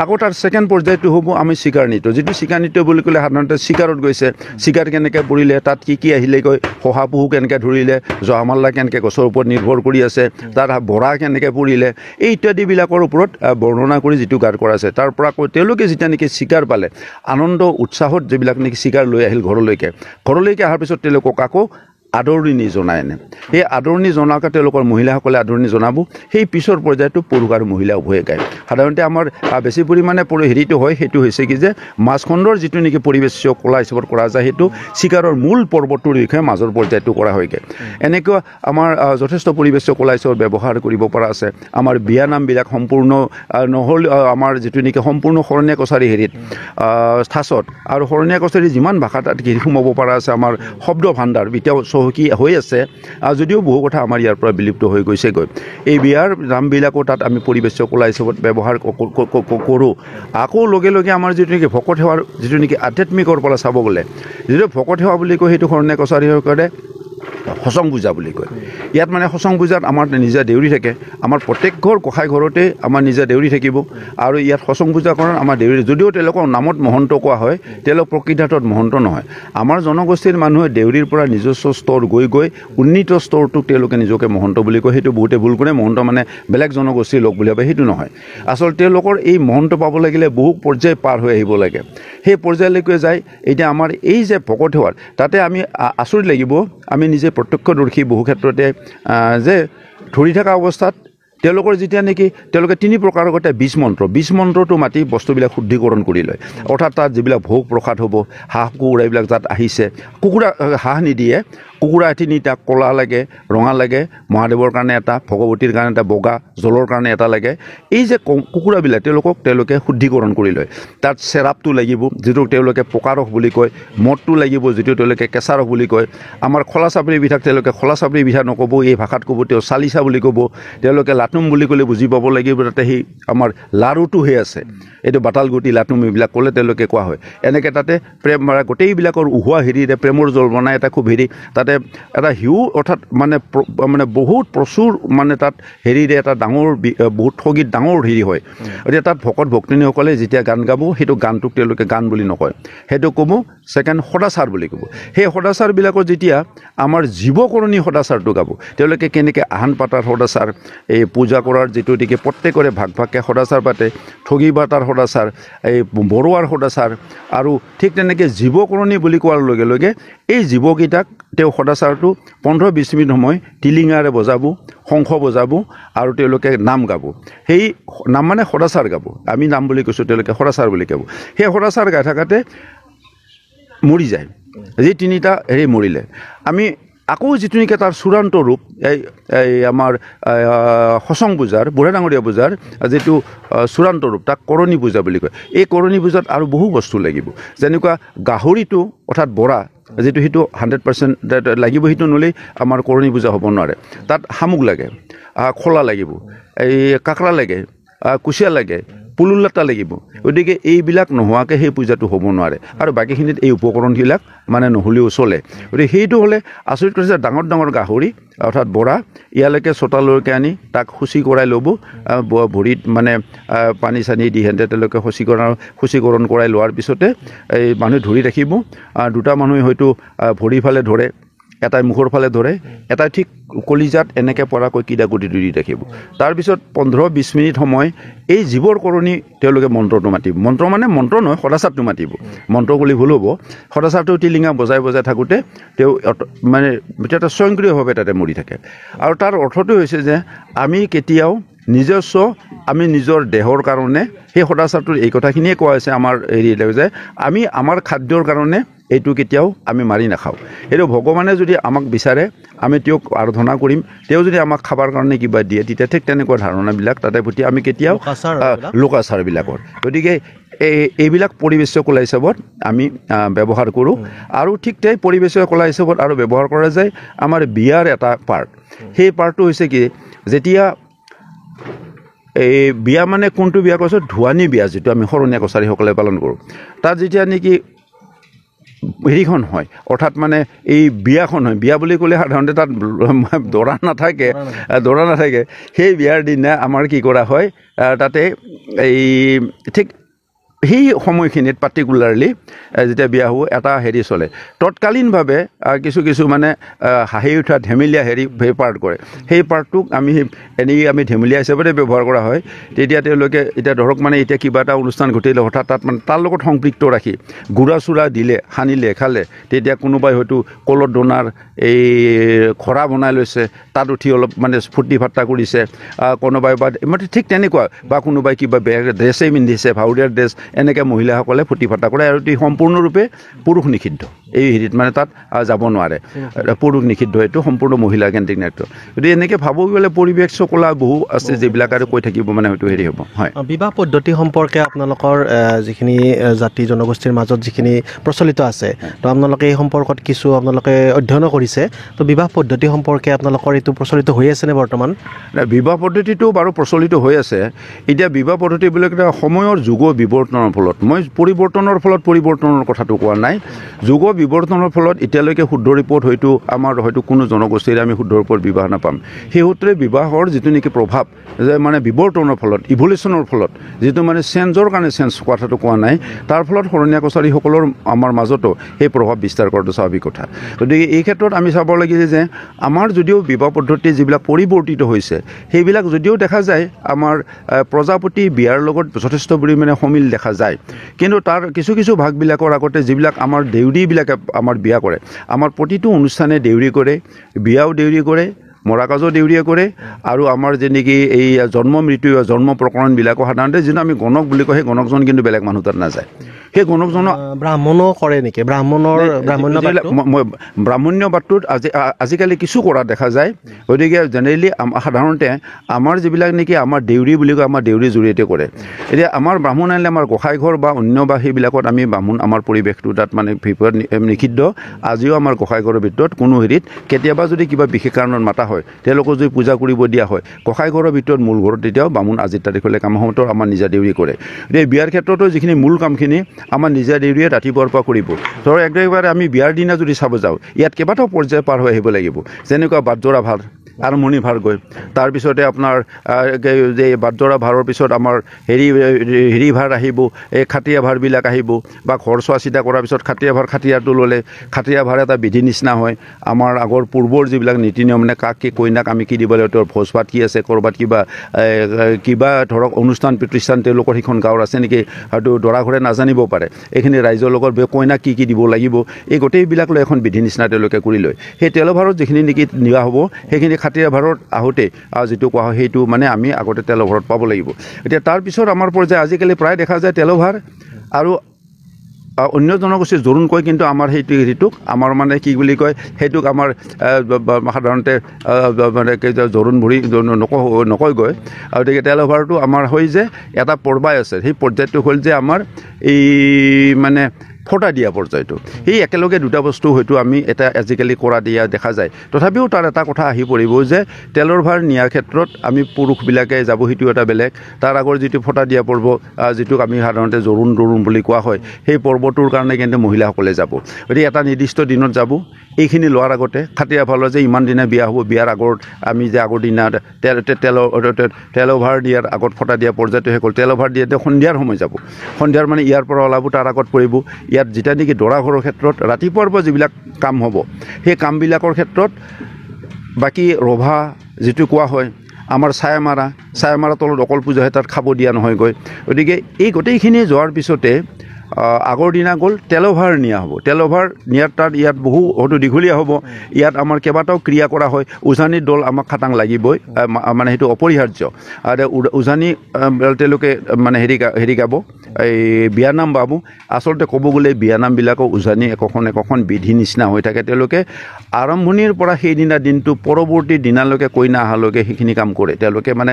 আকৌ তাৰ ছেকেণ্ড পৰ্যায়টো হ'ব আমি চিকাৰ নৃত্য যিটো চিকাৰ নৃত্য বুলি ক'লে সাধাৰণতে চিকাৰত গৈছে চিকাৰ কেনেকৈ পৰিলে তাত কি আহিলে গৈ শহাপহু কেনেকৈ ধৰিলে জহামাল্লা কেনেকৈ গছৰ ওপৰত নিৰ্ভৰ কৰি আছে তাত বৰা কেনেকৈ পৰিলে এই ইত্যাদিবিলাকৰ ওপৰত বৰ্ণনা কৰি যিটো গান কৰা আছে তাৰ পৰা কৈ তেওঁলোকে যেতিয়া নেকি চিকাৰ পালে আনন্দ উৎসাহত যিবিলাক নেকি চিকাৰ লৈ আহিল ঘৰলৈকে অহাৰ পিছত তেওঁলোকক আকৌ আদৰণি জনাই আনে সেই আদৰণি জনাওঁতে তেওঁলোকৰ মহিলাসকলে আদৰণি জনাব সেই পিছৰ পৰ্যায়টো পুৰুষ আৰু মহিলা উভয়ে গায় সাধাৰণতে আমাৰ বেছি পৰিমাণে হেৰিটো হয় সেইটো হৈছে কি যে মাছখণ্ডৰ যিটো নেকি পৰিৱেশীয় কলা হিচাপত কৰা যায় সেইটো চিকাৰৰ মূল পৰ্বটোৰ বিষয়ে মাজৰ পৰ্যায়টো কৰা হয়গৈ এনেকুৱা আমাৰ যথেষ্ট পৰিৱেশীয় কলা হিচাপত ব্যৱহাৰ কৰিব পৰা আছে আমাৰ বিয়া নামবিলাক সম্পূৰ্ণ নহ'ল আমাৰ যিটো নেকি সম্পূৰ্ণ শৰণীয়া কছাৰী হেৰিত ঠাচত আৰু শৰণীয়া কছাৰী যিমান ভাষা তাত ঘেৰি সোমাব পৰা আছে আমাৰ শব্দ ভাণ্ডাৰ এতিয়াও কি হৈ আছে যদিও বহু কথা আমাৰ ইয়াৰ পৰা বিলুপ্ত হৈ গৈছেগৈ এই বিয়াৰ নামবিলাকো তাত আমি পৰিৱেশীয় কলা হিচাপত ব্যৱহাৰ কৰোঁ আকৌ লগে লগে আমাৰ যিটো নেকি ভকত সেৱাৰ যিটো নেকি আধ্যাত্মিকৰ পৰা চাব গ'লে যিটো ভকত সেৱা বুলি কয় সেইটো শৰণীয়া কছাৰীসকলে সচং পূজা বুলি কয় ইয়াত মানে সচং পূজাত আমাৰ নিজা দেউৰী থাকে আমাৰ প্ৰত্যেক ঘৰ গোসাঁই ঘৰতে আমাৰ নিজা দেউৰী থাকিব আৰু ইয়াত সচং পূজা কৰা আমাৰ দেউৰী যদিও তেওঁলোকৰ নামত মহন্ত কোৱা হয় তেওঁলোক প্ৰকৃতাৰ্থত মহন্ত নহয় আমাৰ জনগোষ্ঠীৰ মানুহে দেউৰীৰ পৰা নিজস্ব স্তৰ গৈ উন্নীত স্তৰটোক তেওঁলোকে নিজকে মহন্ত বুলি কয় সেইটো বহুতে ভুল কৰে মহন্ত মানে বেলেগ জনগোষ্ঠীৰ লোক বুলি ভাবে সেইটো নহয় আচলতে তেওঁলোকৰ এই মহন্ত পাব লাগিলে বহু পৰ্যায় পাৰ হৈ আহিব লাগে সেই পৰ্যায়লৈকে যায় এতিয়া আমাৰ এই যে ভকত সেৱাৰ তাতে আমি আচৰিত লাগিব আমি নিজে প্ৰত্যক্ষদৰ্শী বহু ক্ষেত্ৰতে যে ধৰি থকা অৱস্থাত তেওঁলোকৰ যেতিয়া নেকি তেওঁলোকে তিনি প্ৰকাৰৰ আগতে বীজ মন্ত্ৰটো মাতি বস্তুবিলাক শুদ্ধিকৰণ কৰি লয় অৰ্থাৎ তাত যিবিলাক ভোগ প্ৰসাদ হ'ব হাঁহ কুকুৰা এইবিলাক তাত আহিছে হাঁহ নিদিয়ে কুকুৰা তিনিটা ক'লা লাগে ৰঙা লাগে মহাদেৱৰ কাৰণে এটা ভগৱতীৰ কাৰণে এটা বগা জলৰ কাৰণে এটা লাগে এই যে কুকুৰাবিলাক তেওঁলোকে শুদ্ধিকৰণ কৰি লয় তাত চেৰাপটো লাগিব যিটো তেওঁলোকে পকাৰস বুলি কয় মদটো লাগিব যিটো তেওঁলোকে কেঁচাৰস বুলি কয় আমাৰ খলা চাপৰি বিধাক তেওঁলোকে খলা চাপৰি বিধা নক'ব এই ভাষাত ক'ব তেওঁ চালিচা বুলি ক'ব তেওঁলোকে লাটুম বুলি ক'লে বুজি পাব লাগিব তাতে সেই আমাৰ লাৰুটোহে আছে এইটো বাটালগুটি লাটুম এইবিলাক ক'লে তেওঁলোকে কোৱা হয় এনেকৈ তাতে প্ৰেম মাৰা গোটেইবিলাকৰ উহোৱা হেৰিৰে প্ৰেমৰ জল বনাই এটা খুব হেৰি তাতে এটা হিউ অৰ্থাৎ মানে বহুত প্ৰচুৰ মানে তাত হেৰিৰে এটা ডাঙৰ বহুত ঠগীত ডাঙৰ হেৰি হয় গতিকে তাত ভকত ভক্তিনীসকলে যেতিয়া গান গাব সেইটো গানটোক তেওঁলোকে গান বুলি নকয় সেইটো ক'ব ছেকেণ্ড সদাচাৰ বুলি ক'ব সেই সদাচাৰবিলাকৰ যেতিয়া আমাৰ জীৱকৰণী সদাচাৰটো গাব তেওঁলোকে কেনেকৈ আহান পাতাৰ সদাচাৰ এই পূজা কৰাৰ যিটো নেকি প্ৰত্যেকৰে ভাগকৈ সদাচাৰ পাতে ঠগী বাটাৰ সদাচাৰ এই বৰুৱাৰ সদাচাৰ আৰু ঠিক তেনেকৈ জীৱকৰণী বুলি কোৱাৰ লগে লগে এই জীৱকেইটাক তেওঁ সদাচাৰটো 15-20 মিনিট সময় টিলিঙাৰে বজাব শংখ বজাব আৰু তেওঁলোকে নাম গাব সেই নাম মানে সদাচাৰ গাব আমি নাম বুলি কৈছোঁ তেওঁলোকে সদাচাৰ বুলি গাব সেই সদাচাৰ গাই থকাতে মৰি যায় যি তিনিটা হেৰি মৰিলে আমি আকৌ যিটো নেকি তাৰ চূড়ান্ত ৰূপ এই আমাৰ সচং পূজাৰ বুঢ়া ডাঙৰীয়া পূজাৰ যিটো চূড়ান্ত ৰূপ তাক কৰণী পূজা বুলি কয় এই কৰণী পূজাত আৰু বহু বস্তু লাগিব যেনেকুৱা গাহৰিটো অৰ্থাৎ বৰা যিটো সেইটো 100% লাগিব সেইটো ন'লেই আমাৰ কৰণী পূজা হ'ব নোৱাৰে তাত শামুক লাগে খোলা লাগিব এই কাকৰা লাগে কুচিয়া লাগে পুলুলাটা লাগিব গতিকে এইবিলাক নোহোৱাকৈ সেই পূজাটো হ'ব নোৱাৰে আৰু বাকীখিনিত এই উপকৰণবিলাক মানে নহ'লেও চলে গতিকে সেইটো হ'লে আচৰিত কৰিছে ডাঙৰ ডাঙৰ গাহৰি অৰ্থাৎ বৰা ইয়ালৈকে চোতালৈকে আনি তাক শুচি কৰাই ল'ব ভৰিত মানে পানী চানী দি হেঁতে তেওঁলোকে শুচিকৰণ কৰাই লোৱাৰ পিছতে এই মানুহে ধৰি ৰাখিব দুটা মানুহে হয়তো ভৰিৰ ফালে ধৰে এটাই মুখৰ ফালে ধৰে এটাই ঠিক কলিজাত এনেকৈ পৰাকৈ কিদাকুটি দি ৰাখিব তাৰপিছত 15-20 মিনিট সময় এই জীৱৰ কৰণী তেওঁলোকে মন্ত্ৰটো মাতিব মন্ত্ৰ মানে মন্ত্ৰ নহয় সদাচাৰটো মাতিব মন্ত্ৰ বুলি ভুল হ'ব সদাচাৰটো টিলিঙা বজাই থাকোঁতে তেওঁ মানে এটা স্বয়ংক্ৰিয়ভাৱে তাতে মৰি থাকে আৰু তাৰ অৰ্থটো হৈছে যে আমি কেতিয়াও নিজস্ব আমি নিজৰ দেহৰ কাৰণে সেই সদাচাৰটোৰ এই কথাখিনিয়ে কোৱা হৈছে আমাৰ হেৰি যে আমি আমাৰ খাদ্যৰ কাৰণে এইটো কেতিয়াও আমি মাৰি নাখাওঁ এইটো ভগৱানে যদি আমাক বিচাৰে আমি তেওঁক আৰাধনা কৰিম তেওঁ যদি আমাক খাবৰ কাৰণে কিবা দিয়ে তেতিয়া ঠিক তেনেকুৱা ধাৰণাবিলাক তাতে প্ৰতি আমি কেতিয়াও লোকাচাৰবিলাকৰ গতিকে এইবিলাক পৰিৱেশ কলা হিচাপত আমি ব্যৱহাৰ কৰোঁ আৰু ঠিক তাই পৰিৱেশ কলা হিচাপত আৰু ব্যৱহাৰ কৰা যায় আমাৰ বিয়াৰ এটা পাৰ্ট সেই পাৰ্টটো হৈছে কি যেতিয়া এই বিয়া মানে কোনটো বিয়া কৈছোঁ ধুৱানী বিয়া যিটো আমি শৰণীয়া কছাৰীসকলে পালন কৰোঁ তাত যেতিয়া নেকি হেৰিখন হয় অৰ্থাৎ মানে এই বিয়াখন হয় বিয়া বুলি ক'লে সাধাৰণতে তাত দৰা নাথাকে সেই বিয়াৰ দিনা আমাৰ কি কৰা হয় তাতে এই ঠিক সেই সময়খিনিত পাৰ্টিকুলাৰলি যেতিয়া বিয়া হ'ব এটা হেৰি চলে তৎকালীনভাৱে কিছু মানে হাঁহি উঠা ধেমেলীয়া হেৰি পাৰ্ট কৰে সেই পাৰ্টটোক আমি এনেই আমি ধেমেলীয়া হিচাপতে ব্যৱহাৰ কৰা হয় তেতিয়া তেওঁলোকে এতিয়া ধৰক মানে এতিয়া কিবা এটা অনুষ্ঠান ঘটিলে হঠাৎ তাত মানে তাৰ লগত সংপৃক্ত ৰাখি গুড়া চুৰা দিলে সানিলে খালে তেতিয়া কোনোবাই হয়তো কলৰ দোনাৰ এই খৰা বনাই লৈছে তাত উঠি অলপ মানে ফূৰ্তি ফাৰ্তা কৰিছে কোনোবাই বা মানে ঠিক তেনেকুৱা বা কোনোবাই কিবা বেয়া ড্ৰেছেই পিন্ধিছে ভাউৰীয়াৰ ড্ৰেছ এনেকৈ মহিলাসকলে ফূৰ্তি ফাৰ্তা কৰে আৰু এই সম্পূৰ্ণৰূপে পুৰুষ নিষিদ্ধ এই হেৰিত মানে তাত যাব নোৱাৰে পুৰুষ নিষিদ্ধ এইটো সম্পূৰ্ণ মহিলাকেন্দ্ৰিক নৃত্য গতিকে এনেকৈ ভাবো গ'লে পৰিৱেশ চকলা বহু আছে যিবিলাক আৰু কৈ থাকিব মানে হয়তো হেৰি হ'ব হয় বিবাহ পদ্ধতি সম্পৰ্কে আপোনালোকৰ যিখিনি জাতি জনগোষ্ঠীৰ মাজত যিখিনি প্ৰচলিত আছে তো আপোনালোকে এই সম্পৰ্কত কিছু আপোনালোকে অধ্যয়নো কৰিছে তো বিবাহ পদ্ধতি সম্পৰ্কে আপোনালোকৰ এইটো প্ৰচলিত হৈ আছেনে বৰ্তমান বিবাহ পদ্ধতিটো বাৰু প্ৰচলিত হৈ আছে এতিয়া বিবাহ পদ্ধতি বুলি ক'লে সময়ৰ যুগ বিৱৰ্তনৰ ফলত মই পৰিৱৰ্তনৰ ফলত পৰিৱৰ্তনৰ কথাটো কোৱা নাই যুগ বিৱৰ্তনৰ ফলত এতিয়ালৈকে শুদ্ধ ৰিপৰ্ট হয়তো আমাৰ হয়তো কোনো জনগোষ্ঠীৰে আমি শুদ্ধ ৰিপৰ্ট বিবাহ নাপাম সেই সূত্ৰে বিবাহৰ যিটো নেকি প্ৰভাৱ যে মানে বিৱৰ্তনৰ ফলত ইভলিউশ্যনৰ ফলত যিটো মানে চেঞ্জৰ কাৰণে চেঞ্জ কথাটো কোৱা নাই তাৰ ফলত শৰণীয়া কছাৰীসকলৰ আমাৰ মাজতো সেই প্ৰভাৱ বিস্তাৰ কৰাটো স্বাভাৱিক কথা গতিকে এই ক্ষেত্ৰত আমি চাব লাগে যে আমাৰ যদিও বিবাহ পদ্ধতি যিবিলাক পৰিৱৰ্তিত হৈছে সেইবিলাক যদিও দেখা যায় আমাৰ প্ৰজাপতি বিয়াৰ লগত যথেষ্ট পৰিমাণে সমিল দেখা যায় কিন্তু তাৰ কিছু ভাগবিলাকৰ আগতে যিবিলাক আমাৰ দেউৰীবিলাকে আমাৰ বিয়া কৰে আমাৰ প্ৰতিটো অনুষ্ঠানে দেউৰী কৰে বিয়াও দেউৰী কৰে মৰা কাজো দেউৰীয়ে কৰে আৰু আমাৰ যে নেকি এই জন্ম মৃত্যু জন্ম প্ৰকৰণবিলাকো সাধাৰণতে যিটো আমি গণক বুলি কওঁ সেই গণকজন কিন্তু বেলেগ মানুহ তাত নাযায় সেই গণকজন ব্ৰাহ্মণো কৰে নেকি ব্ৰাহ্মণ্যবাদটোত আজিকালি কিছু কৰা দেখা যায় গতিকে জেনেৰেলি সাধাৰণতে আমাৰ যিবিলাক নেকি আমাৰ দেউৰী বুলি কয় আমাৰ দেউৰীৰ জৰিয়তে কৰে এতিয়া আমাৰ ব্ৰাহ্মণ আনিলে আমাৰ গোসাঁই ঘৰ বা অন্য বা সেইবিলাকত আমি ব্ৰাহ্মণ আমাৰ পৰিৱেশটো তাত মানে নিষিদ্ধ আজিও আমাৰ গোসাঁই ঘৰৰ ভিতৰত কোনো হেৰিত কেতিয়াবা যদি কিবা বিশেষ কাৰণত মাতা হয় তেওঁলোকক যদি পূজা কৰিব দিয়া হয় গোসাঁই ঘৰৰ ভিতৰত মূল ঘৰত তেতিয়াও ব্ৰাহ্মণ আজিৰ তাৰিখলৈ কামসমূহতো আমাৰ নিজা দেউৰী কৰে এতিয়া বিয়াৰ ক্ষেত্ৰতো যিখিনি মূল কামখিনি আমাৰ নিজা দেউৰীয়ে ৰাতিপুৱাৰ পৰা কৰিব ধৰক একেবাৰে আমি বিয়াৰ দিনা যদি চাব যাওঁ ইয়াত কেইবাটাও পৰ্যায় পাৰ হৈ আহিব লাগিব যেনেকুৱা বাটজৰা ভাৰ আৰম্ভণি ভাৰ গৈ তাৰপিছতে আপোনাৰ যে বাটজৰা ভাৰৰ পিছত আমাৰ হেৰি ভাৰ আহিব এই খাটীয়া ভাৰবিলাক আহিব বা ঘৰ চোৱা চিতা কৰাৰ পিছত খাটীয়াটো ল'লে খাটীয়া ভাৰ এটা বিধি নিচিনা হয় আমাৰ আগৰ পূৰ্বৰ যিবিলাক নীতি নিয়ম মানে কাক কি কইনাক আমি কি দিব লাগিব তেওঁৰ ভোজ ভাত কি আছে ক'ৰবাত কিবা ধৰক অনুষ্ঠান প্ৰতিষ্ঠান তেওঁলোকৰ সেইখন গাঁৱৰ আছে নেকি হয়তো দৰা ঘৰে নাজানিব পাৰে এইখিনি ৰাইজৰ লগত কইনাক কি দিব লাগিব এই গোটেইবিলাক লৈ এখন বিধি নিচিনা তেওঁলোকে কৰি লয় সেই তেলভাৰত যিখিনি নেকি নিয়া হ'ব সেইখিনি খাটীয়া ভাৰত আহোঁতে যিটো কোৱা হয় সেইটো মানে আমি আগতে তেলভাৰত পাব লাগিব এতিয়া তাৰপিছত আমাৰ পৰ্যায় আজিকালি প্ৰায় দেখা যায় তেলভাৰ আৰু অন্য জনগোষ্ঠীৰ জোৰোণ কয় কিন্তু আমাৰ হেৰিটোক আমাৰ মানে কি বুলি কয় সেইটোক আমাৰ সাধাৰণতে মানে জোৰোণ ভৰি নকয়গৈ গতিকে তেলভাৰটো আমাৰ হৈ যে এটা পৰ্যায় আছে সেই পৰ্যায়টো হ'ল যে আমাৰ এই মানে ফটা দিয়া পৰ্যায়টো সেই একেলগে দুটা বস্তু হয়তো আমি এটা আজিকালি কৰা দিয়া দেখা যায় তথাপিও তাৰ এটা কথা আহি পৰিব যে তেলৰ ভাৰ নিয়াৰ ক্ষেত্ৰত আমি পুৰুষবিলাকে যাব সেইটো এটা বেলেগ তাৰ আগৰ যিটো ফটা দিয়া পৰ্ব যিটোক আমি সাধাৰণতে জোৰোণ বুলি কোৱা হয় সেই পৰ্বটোৰ কাৰণে কিন্তু মহিলাসকলে যাব গতিকে এটা নিৰ্দিষ্ট দিনত যাব এইখিনি লোৱাৰ আগতে খাটীয়া ভালৰ যে ইমান দিনা বিয়া হ'ব বিয়াৰ আগত আমি যে আগৰ দিনা তেলভাৰ দিয়াৰ আগত ফটা দিয়া পৰ্যায়টো শেষ হ'ল তেলভাৰ দিয়াতে সন্ধিয়াৰ সময় যাব সন্ধিয়াৰ মানে ইয়াৰ পৰা ওলাব তাৰ আগত পৰিব ইয়াত যেতিয়া নেকি দৰা ঘৰৰ ক্ষেত্ৰত ৰাতিপুৱাৰ পৰা যিবিলাক কাম হ'ব সেই কামবিলাকৰ ক্ষেত্ৰত বাকী ৰভা যিটো কোৱা হয় আমাৰ ছায়া মাৰা তলত অকল পূজাহে তাত খাব দিয়া নহয়গৈ গতিকে এই গোটেইখিনি যোৱাৰ পিছতে আগৰ দিনা গ'ল তেলভাৰ নিয়া হ'ব তেলভাৰ নিয়াৰ তাত ইয়াত বহু হয়তো দীঘলীয়া হ'ব ইয়াত আমাৰ কেইবাটাও ক্ৰিয়া কৰা হয় উজানি দল আমাক খাটাং লাগিবই মানে সেইটো অপৰিহাৰ্য আৰু উজানি তেওঁলোকে মানে হেৰি গাব এই বিয়ানাম গাব আচলতে ক'ব গ'লে বিয়ানামবিলাকৰ উজানি একোখন বিধি নিচিনা হৈ থাকে তেওঁলোকে আৰম্ভণিৰ পৰা সেইদিনা দিনটো পৰৱৰ্তী দিনালৈকে কইনা অহালৈকে সেইখিনি কাম কৰে তেওঁলোকে মানে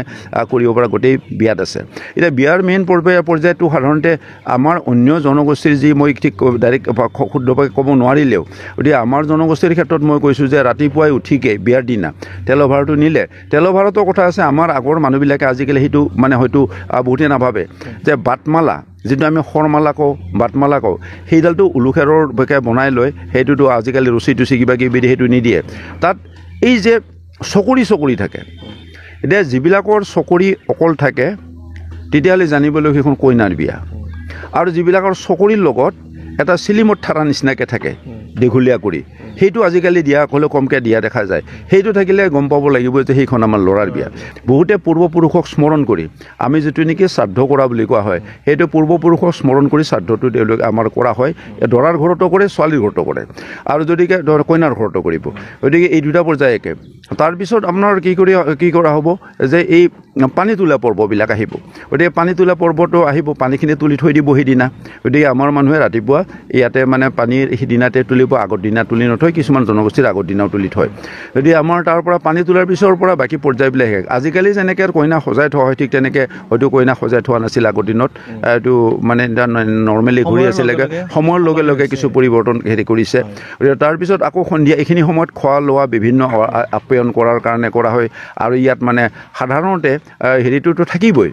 কৰিব পৰা গোটেই বিয়াত আছে এতিয়া বিয়াৰ মেইন পৰ্যায়টো সাধাৰণতে আমাৰ অন্য জনগোষ্ঠীৰ যি মই ঠিক ডাইৰেক্ট শুদ্ধভাৱে ক'ব নোৱাৰিলেও গতিকে আমাৰ জনগোষ্ঠীৰ ক্ষেত্ৰত মই কৈছোঁ যে ৰাতিপুৱাই উঠিকে বিয়াৰ দিনা তেলভাৰটো নিলে তেলভাৰতো কথা আছে আমাৰ আগৰ মানুহবিলাকে আজিকালি সেইটো মানে হয়তো বহুতে নাভাবে যে বাটমালা যিটো আমি শৰমালা কওঁ বাটমালা কওঁ সেইডালটো উলুখেৰৰ বেকে বনাই লৈ সেইটোতো আজিকালি ৰছী টুচি কিবা কিবি সেইটো নিদিয়ে তাত এই যে চকৰি থাকে এতিয়া যিবিলাকৰ চকৰি অকল থাকে তেতিয়াহ'লে জানিবলৈ সেইখন কইনাৰ বিয়া আৰু যিবিলাকৰ চকৰিৰ লগত এটা চিলিমত থাৰা নিচিনাকৈ থাকে দীঘলীয়া কৰি সেইটো আজিকালি দিয়া হ'লেও কমকৈ দিয়া দেখা যায় সেইটো থাকিলে গম পাব লাগিব যে সেইখন আমাৰ ল'ৰাৰ বিয়া বহুতে পূৰ্বপুৰুষক স্মৰণ কৰি আমি যিটো নেকি শ্ৰাদ্ধ কৰা বুলি কোৱা হয় সেইটো পূৰ্বপুৰুষক স্মৰণ কৰি শ্ৰাদ্ধটো তেওঁলোকে আমাৰ কৰা হয় দৰাৰ ঘৰতো কৰে ছোৱালীৰ ঘৰতো কৰে আৰু যদিকে কইনাৰ ঘৰতো কৰিব গতিকে এই দুটা পৰ্যায় একে তাৰপিছত আপোনাৰ কি কৰা হ'ব যে এই পানী তোলা পৰ্ববিলাক আহিব গতিকে পানী তোলা পৰ্বটো আহিব পানীখিনি তুলি থৈ দিব সেইদিনা গতিকে আমাৰ মানুহে ৰাতিপুৱা ইয়াতে মানে পানীৰ সিদিনাতে তুলিব আগৰ দিনা তুলি নথয় কিছুমান জনগোষ্ঠীৰ আগৰ দিনাও তুলি থয় গতিকে আমাৰ তাৰ পৰা পানী তোলাৰ পিছৰ পৰা বাকী পৰ্যায়বিলাক আহে আজিকালি যেনেকৈ কইনা সজাই থোৱা হয় ঠিক তেনেকৈ হয়তো কইনা সজাই থোৱা নাছিল আগৰ দিনত এইটো মানে নৰ্মেলি ঘূৰি আছিলে সময়ৰ লগে লগে কিছু পৰিৱৰ্তন হেৰি কৰিছে গতিকে তাৰপিছত আকৌ সন্ধিয়া এইখিনি সময়ত খোৱা লোৱা বিভিন্ন আপ্যায়ন কৰাৰ কাৰণে কৰা হয় আৰু ইয়াত মানে সাধাৰণতে হেৰিটোতো থাকিবই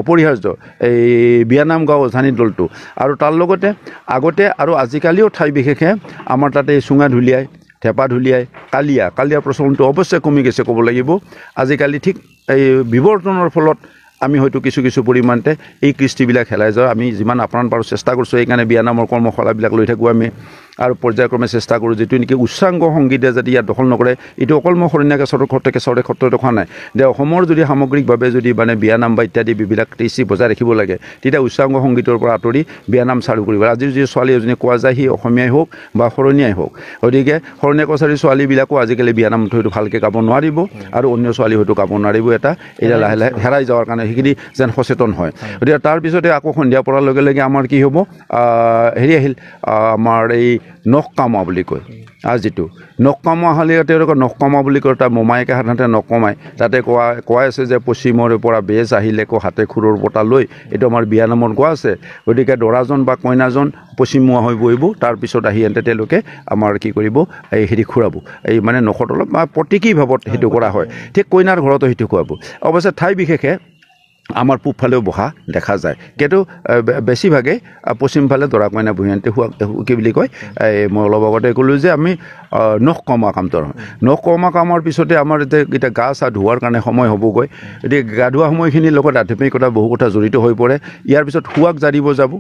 অপৰিহাৰ্য এই বিয়ানাম গাঁও উজানি দলটো আৰু তাৰ লগতে আগতে আৰু আজিকালিও ঠাই বিশেষে আমাৰ তাতে চুঙা ঢুলিয়াই থেপা ঢুলিয়াই কালিয়া প্ৰচলনটো অৱশ্যে কমি গৈছে ক'ব লাগিব আজিকালি ঠিক এই বিৱৰ্তনৰ ফলত আমি হয়তো কিছু পৰিমাণতে এই কৃষ্টিবিলাক হেৰাই যাওঁ আমি যিমান আপ্ৰাণ পাৰোঁ চেষ্টা কৰিছোঁ সেইকাৰণে বিয়ানামৰ কৰ্মশালাবিলাক লৈ থাকোঁ আমি আৰু পৰ্যায়ক্ৰমে চেষ্টা কৰোঁ যিটো নেকি উচ্চাংগ সংগীতে যদি ইয়াত দখল নকৰে এইটো অকল মই সৰণ্যাকেশ্বৰৰ ক্ষেত্ৰত দেখা নাই যে অসমৰ যদি সামগ্ৰিকভাৱে যদি মানে বিয়ানাম বা ইত্যাদি যিবিলাক কৃষ্টি বজাই ৰাখিব লাগে তেতিয়া উচ্চাংগ সংগীতৰ পৰা আঁতৰি বিয়ানাম চালু কৰিব আজি যদি ছোৱালী এজনী কোৱা যায় সি অসমীয়াই হওক বা শৰণীয়াই হওক গতিকে শৰণীয়া কছাৰীৰ ছোৱালীবিলাকো আজিকালি বিয়ানাম হয়তো ভালকৈ গাব নোৱাৰিব আৰু অন্য ছোৱালী হয়তো গাব নোৱাৰিব এতিয়া লাহে লাহে হেৰাই যোৱাৰ কাৰণে সেইখিনি যেন সচেতন হয় গতিকে তাৰপিছতে আকৌ সন্ধিয়া পৰাৰ লগে লগে আমাৰ কি হ'ব হেৰি আহিল আমাৰ এই নখ কামা বুলি কয় যিটো নখ কামা হ'লে তেওঁলোকে নখ কামা বুলি কয় তাৰ মোমায়েকে সাধাৰণতে নখ কমায় তাতে কোৱা আছে যে পশ্চিমৰ পৰা বেজ আহিলে হাতে খুৰৰ বটা লৈ এইটো আমাৰ বিয়ানামৰ কোৱা আছে গতিকে দৰাজন বা কইনাজন পশ্চিমমুৱা হৈ বহিব তাৰপিছত আহি তেওঁলোকে আমাৰ কি কৰিব এই হেৰি খুৰাব এই মানে নখত অলপ প্ৰতীকী ভাৱত সেইটো কৰা হয় ঠিক কইনাৰ ঘৰতো সেইটো খুৱাব অৱশ্যে ঠাই বিশেষে আমাৰ পূবফালেও বহা দেখা যায় কিন্তু বেছিভাগে পশ্চিমফালে দৰা কইনা বহিয়ান্তে কি বুলি কয় মই অলপ আগতে ক'লোঁ যে আমি নখ কমা কামটো নখ কমা কামৰ পিছতে আমাৰ এতিয়া গা চা ধোৱাৰ কাৰণে সময় হ'বগৈ এতিয়া গা ধোৱা সময়খিনিৰ লগত আধ্যাত্মিকতা বহু কথা জড়িত হৈ পৰে ইয়াৰ পিছত সুৱাগ জাৰিব যাব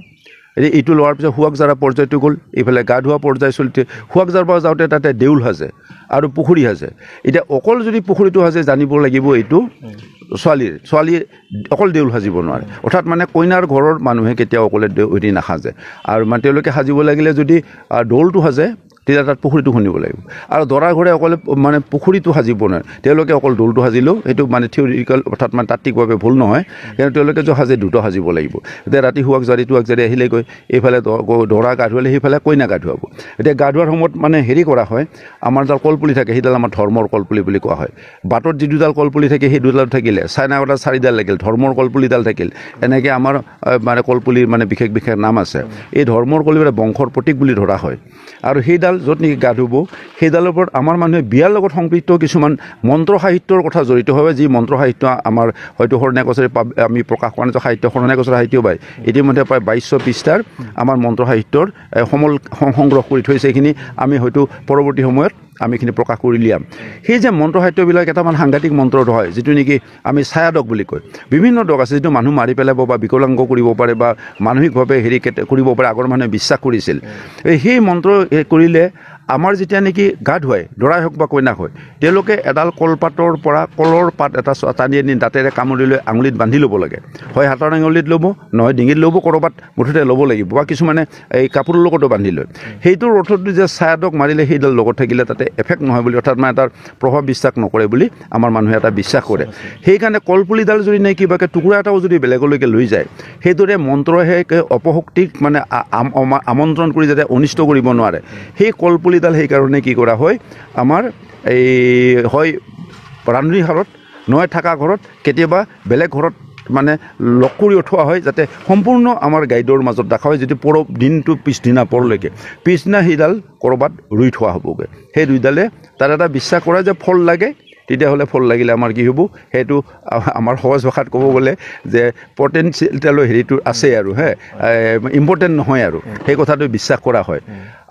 এতিয়া এইটো লোৱাৰ পিছত সুৱাগ জাৰা পৰ্যায়টো গ'ল এইফালে গা ধোৱা পৰ্যায় চলিতে সুৱাগ জাৰিব যাওঁতে তাতে দেউল সাজে আৰু পুখুৰী সাজে এতিয়া অকল যদি পুখুৰীটো সাজে জানিব লাগিব এইটো ছোৱালীৰ অকল দেউল সাজিব নোৱাৰে অৰ্থাৎ মানে কইনাৰ ঘৰৰ মানুহে কেতিয়াও অকলে দেউল নাসাজে আৰু মানে তেওঁলোকে সাজিব লাগিলে যদি দৌলটো সাজে তেতিয়া তাত পুখুৰীটো খুন্দিব লাগিব আৰু দৰাৰ ঘৰে অকলে মানে পুখুৰীটো সাজিব নোৱাৰে তেওঁলোকে অকল দৌলটো সাজিলেও সেইটো মানে থিয়ৰিকেল অৰ্থাৎ মানে তাত্ত্বিকভাৱে ভুল নহয় কিন্তু তেওঁলোকে যে সাজে দুটা সাজিব লাগিব এতিয়া ৰাতি সুৱাগ জাৰি আহিলেগৈ এইফালে দৰা গা ধুৱালে সেইফালে কইনা গা ধুৱাব এতিয়া গা ধোৱাৰ সময়ত মানে হেৰি কৰা হয় আমাৰ ডাল কলপুলি থাকে সেইডাল আমাৰ ধৰ্মৰ কলপুলি বুলি কোৱা হয় বাটত যি দুডাল কলপুলি থাকে সেই দুডাল থাকিলে চাইনা কটা 4ডাল লাগিল ধৰ্মৰ কলপুলিডাল থাকিল এনেকৈ আমাৰ মানে কলপুলিৰ মানে বিশেষ নাম আছে এই ধৰ্মৰ কলপুলি বংশৰ প্ৰতীক বুলি ধৰা হয় আৰু সেইডাল য'ত নেকি গা ধুব সেইডালৰ ওপৰত আমাৰ মানুহে বিয়াৰ লগত সংপৃক্ত কিছুমান মন্ত্ৰ সাহিত্যৰ কথা জড়িত হয় যি মন্ত্ৰ সাহিত্য আমাৰ হয়তো শৰণীয়া কছাৰী আমি প্ৰকাশ কৰা নিচিনা সাহিত্য শৰণীয়া কছাৰী সাহিত্য পায় ইতিমধ্যে প্ৰায় 2200 পৃষ্ঠাৰ আমাৰ মন্ত্ৰ সাহিত্যৰ সমল সংগ্ৰহ কৰি থৈছে এইখিনি আমি হয়তো পৰৱৰ্তী সময়ত আমি এইখিনি প্ৰকাশ কৰি লিয়াম সেই যে মন্ত্ৰ সাহিত্যবিলাক এটামান সাংঘাতিক মন্ত্ৰ হয় যিটো নেকি আমি ছায়াদক বুলি কয় বিভিন্ন দক আছে যিটো মানুহ মাৰি পেলাব বা বিকলাংগ কৰিব পাৰে বা মানসিকভাৱে হেৰি কৰিব পাৰে আগৰ মানুহে বিশ্বাস কৰিছিল সেই মন্ত্ৰ কৰিলে আমাৰ যেতিয়া নেকি গা ধুৱাই দৰাই হওক বা কইনাক হয় তেওঁলোকে এডাল কলপাতৰ পৰা কলৰ পাত এটা টানি আনি দাঁতেৰে কামুৰি লৈ আঙুলিত বান্ধি ল'ব লাগে হয় হাতৰ আঙুলিত ল'ব নহয় ডিঙিত ল'ব ক'ৰবাত মুঠতে ল'ব লাগিব বা কিছুমানে এই কাপোৰৰ লগতো বান্ধি লয় সেইটোৰ অৰ্থটো যে ছায়াদক মাৰিলে সেইডাল লগত থাকিলে তাতে এফেক্ট নহয় বুলি অৰ্থাৎ মানে তাৰ প্ৰভাৱ বিশ্বাস নকৰে বুলি আমাৰ মানুহে এটা বিশ্বাস কৰে সেইকাৰণে কলপুলিডাল যদি নে কিবাকৈ টুকুৰা এটাও যদি বেলেগলৈকে লৈ যায় সেইদৰে মন্ত্ৰহে অপশক্তিক মানে আমন্ত্ৰণ কৰি যাতে অনিষ্ট কৰিব নোৱাৰে সেই কলপুলিডাল সেইকাৰণে কি কৰা হয় আমাৰ এই হয় ৰান্ধনীশালত নহয় থকা ঘৰত কেতিয়াবা বেলেগ ঘৰত মানে লগ কৰি উঠোৱা হয় যাতে সম্পূৰ্ণ আমাৰ গাইডৰ মাজত দেখা হয় যদি দিনটো পিছদিনা পৰলৈকে পিছদিনা সেইডাল ক'ৰবাত ৰুই থোৱা হ'বগৈ সেই দুইডালে তাৰ এটা বিশ্বাস কৰে যে ফল লাগে তেতিয়াহ'লে ফল লাগিলে আমাৰ কি হ'ব সেইটো আমাৰ সহজ ভাষাত ক'ব গ'লে যে পটেঞ্চিয়েললৈ হেৰিটো আছে আৰু ইম্পৰ্টেণ্ট নহয় আৰু সেই কথাটো বিশ্বাস কৰা হয়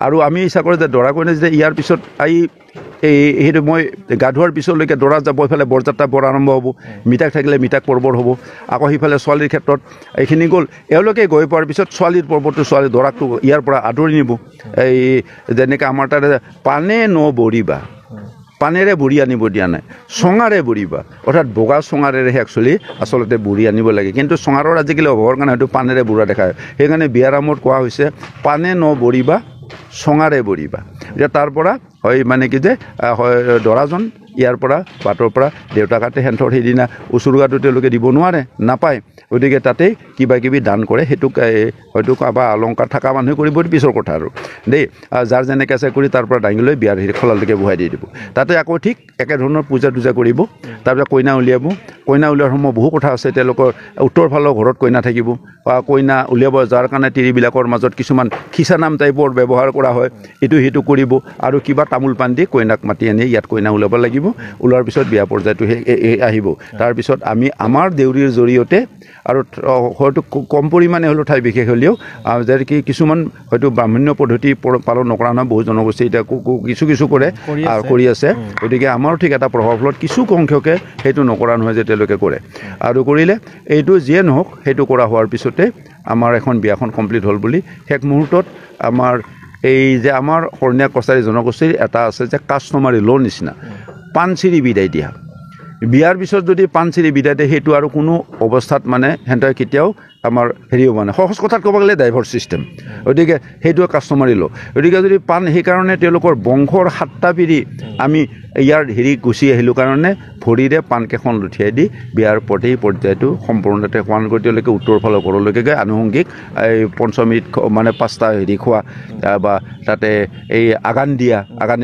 আৰু আমি ইচ্ছা কৰোঁ যে দৰা কইনা যেতিয়া ইয়াৰ পিছত সেইটো মই গা ধোৱাৰ পিছলৈকে দৰা যাব এইফালে বৰযাত্ৰা বৰ আৰম্ভ হ'ব মিঠাক থাকিলে মিঠাক পৰ্বৰ হ'ব আকৌ সিফালে ছোৱালীৰ ক্ষেত্ৰত এইখিনি গ'ল এওঁলোকে গৈ পোৱাৰ পিছত ছোৱালীৰ পৰ্বটো ছোৱালী দৰাকটো ইয়াৰ পৰা আদৰি নিব এই যেনেকৈ আমাৰ তাতে পানে নবৰিবা পানেৰে বুঢ়ী আনিব দিয়া নাই চঙাৰে বুঢ়িবা অৰ্থাৎ বগা চঙাৰেহে একচুৱেলি আচলতে বুঢ়ী আনিব লাগে কিন্তু চঙাৰৰ আজিকালি অভাৱৰ কাৰণে হয়তো পানেৰে বুঢ়া দেখায় সেইকাৰণে বিয়াৰ নামত কোৱা হৈছে পানে নবৰিবা চঙাৰে বুঢ়িবা এতিয়া তাৰ পৰা হয় মানে কি যে দৰাজন ইয়াৰ পৰা বাটৰ পৰা দেউতাকাতে সেন্থৰ সেইদিনা উচুৰুগাটো তেওঁলোকে দিব নোৱাৰে নাপায় গতিকে তাতেই কিবা কিবি দান কৰে সেইটোক হয়তো বা অলংকাৰ থকা মানুহে কৰিব পিছৰ কথা আৰু দেই যাৰ যেনেকৈ আছে কৰি তাৰ পৰা দাঙি লৈ বিয়াৰ হেৰি খলালৈকে বহাই দি দিব তাতে আকৌ ঠিক একেধৰণৰ পূজা টুজা কৰিব তাৰপিছত কইনা উলিয়াব কইনা উলিওৱাৰ সময় বহু কথা আছে তেওঁলোকৰ উত্তৰ ফালৰ ঘৰত কইনা থাকিব বা কইনা উলিয়াব যাৰ কাৰণে তিৰিবিলাকৰ মাজত কিছুমান খিচা নাম টাইপৰ ব্যৱহাৰ কৰা হয় এইটো সেইটো কৰিব আৰু কিবা তামোল পাণ দি কইনাক মাতি আনি ইয়াত কইনা ওলাব লাগিব ওলোৱাৰ পিছত বিয়া পৰ্যায়টো আহিব তাৰপিছত আমি আমাৰ দেউৰীৰ জৰিয়তে আৰু হয়তো কম পৰিমাণে হ'লেও ঠাই বিশেষ হ'লেও যে কি কিছুমান হয়তো ব্ৰাহ্মণ্য পদ্ধতি পালন নকৰা নহয় বহু জনগোষ্ঠী এতিয়া কিছু কৰে কৰি আছে গতিকে আমাৰো ঠিক এটা প্ৰভাৱ ফলত কিছু সংখ্যকে সেইটো নকৰা নহয় যে তেওঁলোকে কৰে আৰু কৰিলে এইটো যিয়ে নহওক সেইটো কৰা হোৱাৰ পিছতে আমাৰ এখন বিয়াখন কমপ্লিট হ'ল বুলি শেষ মুহূৰ্তত আমাৰ এই যে আমাৰ কৰ্ণীয়া কছাৰী জনগোষ্ঠীৰ এটা আছে যে কাষ্টমাৰী ল' নিচিনা পাণচিৰি বিদায় দিয়া বিয়াৰ পিছত যদি পাণচিৰি বিদায় দিয়ে সেইটো আৰু কোনো অৱস্থাত মানে সিহঁতে কেতিয়াও আমাৰ হেৰি হ'ব মানে সহজ কথাত ক'ব গ'লে ডাইভৰ্চ ছিষ্টেম গতিকে সেইটোৱে কাষ্টমাৰী ল' গতিকে যদি পাণ সেইকাৰণে তেওঁলোকৰ বংশৰ 7টা পিঢ়ি আমি ইয়াৰ হেৰি গুচি আহিলোঁ কাৰণে ভৰিৰে পাণকেইখন লুঠিয়াই দি বিয়াৰ পৰ্যায়টো সম্পূৰ্ণতে হোৱা কৰি তেওঁলোকে উত্তৰ ফালৰ ঘৰলৈকে গৈ আনুষংগিক এই পঞ্চমীত মানে 5টা হেৰি খোৱা বা তাতে এই আগান দিয়া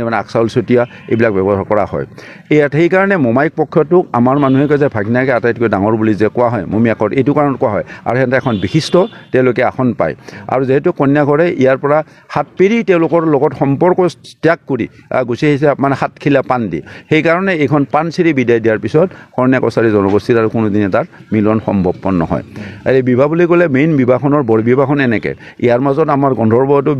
মানে আগ চাউল ছটিয়া এইবিলাক ব্যৱহাৰ কৰা হয় ইয়াত সেইকাৰণে মোমাইক পক্ষটোক আমাৰ মানুহে কয় যে ভাগিনাকে আটাইতকৈ ডাঙৰ বুলি যে কোৱা হয় মমিয়াকত এইটো কাৰণত কোৱা হয় আৰু সিহঁতে এখন বিশিষ্ট তেওঁলোকে আসন পায় আৰু যিহেতু কন্যাঘৰে ইয়াৰ পৰা 7 পিঢ়ি তেওঁলোকৰ লগত সম্পৰ্ক ত্যাগ কৰি গুচি আহিছে মানে 7 খিলা পাণ দি সেইকাৰণে এইখন পাণচিৰি বিদায় দিয়াৰ পিছত কৰ্ণীয়া কছাৰী জনগোষ্ঠীৰ আৰু কোনোদিনে তাৰ মিলন সম্ভৱপৰ নহয় আৰু এই বিবাহ বুলি ক'লে মেইন বিবাহখনৰ বৰ বিবাহখন এনেকৈ ইয়াৰ মাজত আমাৰ গন্ধৰ্বতো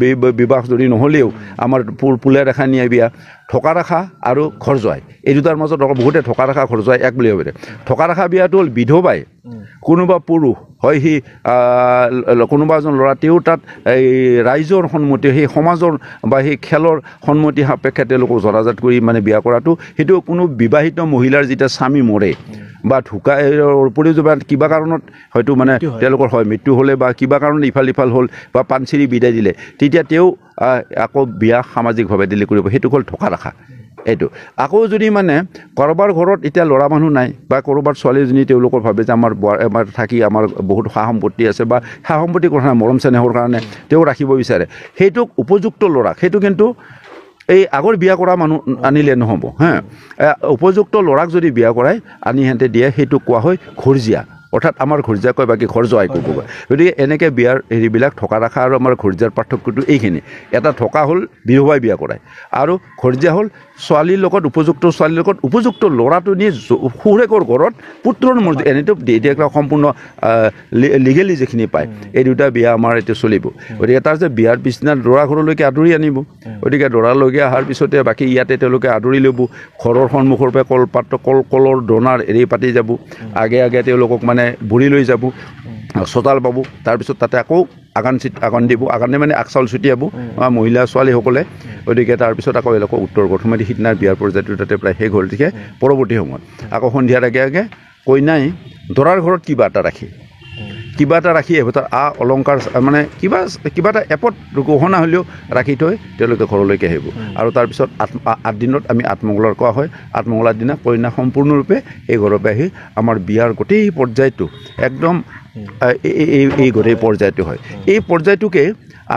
বিবাহ যদি নহ'লেও আমাৰ পুলে ৰেখা নিয়া বিয়া ঠকা ৰাখা আৰু ঘৰ যোৱাই এই দুটাৰ মাজত বহুতে ঠকা ৰাখা ঘৰ যোৱাই এক বুলি ভাবে ঠকা ৰাখা বিয়াটো হ'ল বিধৱাই কোনোবা পুৰুষ হয় সি কোনোবা এজন ল'ৰা তেওঁ তাত এই ৰাইজৰ সন্মতি সেই সমাজৰ বা সেই খেলৰ সন্মতি সাপেক্ষে তেওঁলোকক জনাজাত কৰি মানে বিয়া কৰাটো সেইটো কোনো বিবাহিত মহিলাৰ যেতিয়া স্বামী মৰে বা ঢুকাই উপৰিও কিবা কাৰণত হয়তো মানে তেওঁলোকৰ হয় মৃত্যু হ'লে বা কিবা কাৰণত ইফাল হ'ল বা পাণচিৰি বিদায় দিলে তেতিয়া তেওঁ আকৌ বিয়া সামাজিকভাৱে দিলে কৰিব সেইটো হ'ল ঠকা ৰাখা এইটো আকৌ যদি মানে কাৰোবাৰ ঘৰত এতিয়া ল'ৰা মানুহ নাই বা ক'ৰবাৰ ছোৱালীজনী তেওঁলোকৰ ভাবে যে আমাৰ থাকি আমাৰ বহুত সা সম্পত্তি আছে বা সা সম্পত্তিৰ কথা মৰম চেনেহৰ কাৰণে তেওঁ ৰাখিব বিচাৰে সেইটোক উপযুক্ত ল'ৰাক সেইটো কিন্তু এই আগৰ বিয়া কৰা মানুহ আনিলে নহ'ব উপযুক্ত ল'ৰাক যদি বিয়া কৰাই আনি সিহঁতে দিয়ে সেইটো কোৱা হয় ঘৰজীয়া অৰ্থাৎ আমাৰ ঘৰজীয়া কয় বাকী ঘৰ যোৱাই ক'ব কয় গতিকে এনেকৈ বিয়াৰ হেৰিবিলাক ঠকা ৰাখা আৰু আমাৰ ঘৰজীয়াৰ পাৰ্থক্যটো এইখিনি এটা ঠকা হ'ল বিধৱাই বিয়া কৰায় আৰু ঘৰজীয়া হ'ল ছোৱালীৰ লগত উপযুক্ত ল'ৰাটো নি সুৰেকৰ ঘৰত পুত্ৰৰ মৰ্যাদা এনেতো এতিয়া সম্পূৰ্ণ লিগেলি যিখিনি পায় এই দুটা বিয়া আমাৰ এতিয়া চলিব গতিকে তাৰ যে বিয়াৰ পিছদিনা দৰা ঘৰলৈকে আদৰি আনিব গতিকে দৰালৈকে অহাৰ পিছতে বাকী ইয়াতে তেওঁলোকে আদৰি ল'ব ঘৰৰ সন্মুখৰ পৰা কলৰ দনাৰ এৰি পাতি যাব আগে তেওঁলোকক মানে বুঢ়ী লৈ যাব চোতাল পাব, তাৰপিছত তাতে আকৌ আগান দিব, আগান দি মানে আগচাউল ছটিয়াব মহিলা ছোৱালীসকলে। গতিকে তাৰপিছত আকৌ এওঁলোকক উত্তৰ প্ৰথমতে সিদিনাৰ বিয়াৰ পৰ্যায়টো তাতে প্ৰায় শেষ হ'ল। গতিকে পৰৱৰ্তী সময়ত আকৌ সন্ধিয়াৰ আগে আগে কইনাই দৰাৰ ঘৰত কিবা এটা ৰাখি তাৰ অলংকাৰ মানে কিবা এটা এপত গহনা হ'লেও ৰাখি থৈ তেওঁলোকে ঘৰলৈকে আহিব। আৰু তাৰপিছত 8 দিনত আমি আঠমঙলাৰ কোৱা হয়। আঠমঙলাৰ দিনা কইনা সম্পূৰ্ণৰূপে এই ঘৰৰ পৰা আহি আমাৰ বিয়াৰ গোটেই পৰ্যায়টো একদম এই গোটেই পৰ্যায়টো হয়। এই পৰ্যায়টোকে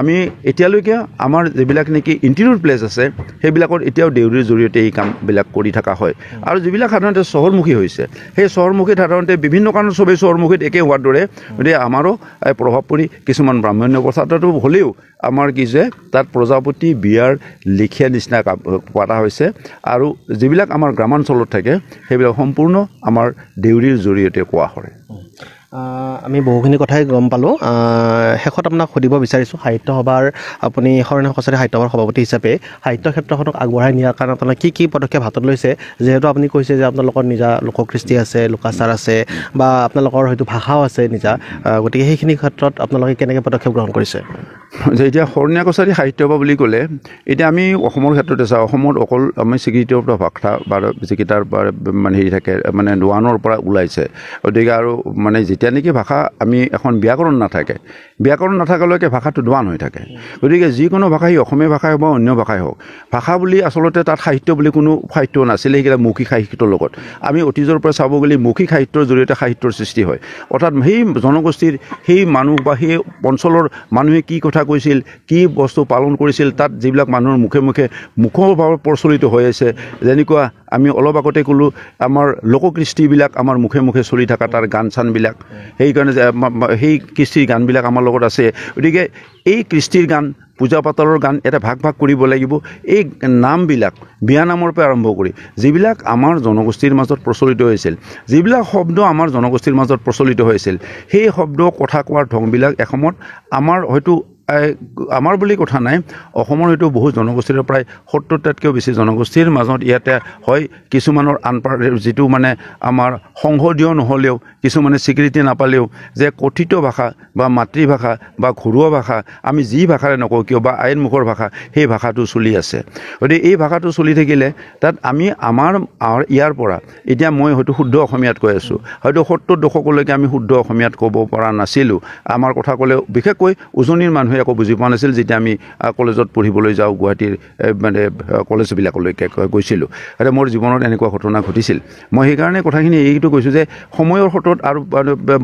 আমি এতিয়ালৈকে আমাৰ যিবিলাক নেকি ইণ্টেৰিয়ৰ প্লেচ আছে সেইবিলাকত এতিয়াও দেউৰীৰ জৰিয়তে এই কামবিলাক কৰি থকা হয়। আৰু যিবিলাক সাধাৰণতে চহৰমুখী হৈছে সেই চহৰমুখীত সাধাৰণতে বিভিন্ন কাৰণত চবেই চহৰমুখীত একে হোৱাৰ দৰে গতিকে আমাৰো প্ৰভাৱ পৰি কিছুমান ব্ৰাহ্মণ্য প্ৰথাটো হ'লেও আমাৰ কি যে তাত প্ৰজাপতি বিয়াৰ লিখীয়া নিচিনা কৰা হৈছে। আৰু যিবিলাক আমাৰ গ্ৰামাঞ্চলত থাকে সেইবিলাক সম্পূৰ্ণ আমাৰ দেউৰীৰ জৰিয়তে কোৱা হয়। আমি বহুখিনি কথাই গম পালোঁ। শেষত আপোনাক সুধিব বিচাৰিছোঁ, সাহিত্য সভাৰ আপুনি শৰণীয়া কছাৰী সাহিত্য সভাৰ সভাপতি হিচাপে সাহিত্য ক্ষেত্ৰখনক আগবঢ়াই নিয়াৰ কাৰণে আপোনালোকে কি পদক্ষেপ হাতত লৈছে? যিহেতু আপুনি কৈছে যে আপোনালোকৰ নিজা লোককৃষ্টি আছে, লোকাচাৰ আছে বা আপোনালোকৰ হয়তো ভাষাও আছে নিজা, গতিকে সেইখিনি ক্ষেত্ৰত আপোনালোকে কেনেকৈ পদক্ষেপ গ্ৰহণ কৰিছে? যে এতিয়া শৰণীয়া কছাৰী সাহিত্য সভা বুলি ক'লে এতিয়া আমি অসমৰ ক্ষেত্ৰতে চাওঁ, অসমত অকল আমি স্বীকৃতিৰ পৰা ভাষা বা যিকেইটাৰ মানে হেৰি থাকে মানে 1ৰ পৰা ওলাইছে। গতিকে আৰু মানে যেতিয়া নেকি ভাষা আমি এখন ব্যাকৰণ নাথাকালৈকে ভাষাটো 1 হৈ থাকে। গতিকে যিকোনো ভাষাই অসমীয়া ভাষাই হওক বা অন্য ভাষাই হওক, ভাষা বুলি আচলতে তাত সাহিত্য বুলি কোনো সাহিত্য নাছিলে। সেইকেইটা মৌখিক সাহিত্যৰ লগত আমি অতীজৰ পৰা চাব গ'লে মৌখিক সাহিত্যৰ জৰিয়তে সাহিত্যৰ সৃষ্টি হয়। অৰ্থাৎ সেই জনগোষ্ঠীৰ সেই মানুহ বা সেই অঞ্চলৰ মানুহে কি কথা কৈছিল, কি বস্তু পালন কৰিছিল, তাত যিবিলাক মানুহৰ মুখভাৱে প্ৰচলিত হৈ আছে। যেনেকুৱা আমি অলপ আগতে ক'লোঁ আমাৰ লোককৃষ্টিবিলাক আমাৰ মুখে চলি থকা তাৰ গান চানবিলাক, সেইকাৰণে সেই কৃষ্টিৰ গানবিলাক আমাৰ লগত আছে। গতিকে এই কৃষ্টিৰ গান, পূজা পাতলৰ গান এটা ভাগ কৰিব লাগিব। এই নামবিলাক বিয়া নামৰ পৰা আৰম্ভ কৰি যিবিলাক আমাৰ জনগোষ্ঠীৰ মাজত প্ৰচলিত হৈছিল, যিবিলাক শব্দ আমাৰ জনগোষ্ঠীৰ মাজত প্ৰচলিত হৈছিল, সেই শব্দ কথা কোৱাৰ ঢংবিলাক এসময়ত আমাৰ হয়তো আমাৰ বুলি কথা নাই, অসমৰ হয়তো বহু জনগোষ্ঠীৰ প্ৰায় 70টাতকৈও বেছি জনগোষ্ঠীৰ মাজত ইয়াতে হয় কিছুমানৰ যিটো মানে আমাৰ সংসদীয় নহ'লেও কিছুমানে স্বীকৃতি নাপালেও যে কথিত ভাষা বা মাতৃভাষা বা ঘৰুৱা ভাষা আমি যি ভাষাৰে নকওঁ কিয় বা আইনমুখৰ ভাষা সেই ভাষাটো চলি আছে। গতিকে এই ভাষাটো চলি থাকিলে তাত আমি আমাৰ ইয়াৰ পৰা এতিয়া মই হয়তো শুদ্ধ অসমীয়াত কৈ আছোঁ, হয়তো 70 দশকলৈকে আমি শুদ্ধ অসমীয়াত ক'ব পৰা নাছিলোঁ। আমাৰ কথা ক'লে বিশেষকৈ উজনিৰ মানুহে একো বুজি পোৱা নাছিল। যেতিয়া আমি কলেজত পঢ়িবলৈ যাওঁ গুৱাহাটীৰ মানে কলেজবিলাকলৈকে গৈছিলোঁ, এতিয়া মোৰ জীৱনত এনেকুৱা ঘটনা ঘটিছিল। মই সেইকাৰণে কথাখিনি এইটো কৈছোঁ যে সময়ৰ সোঁতত আৰু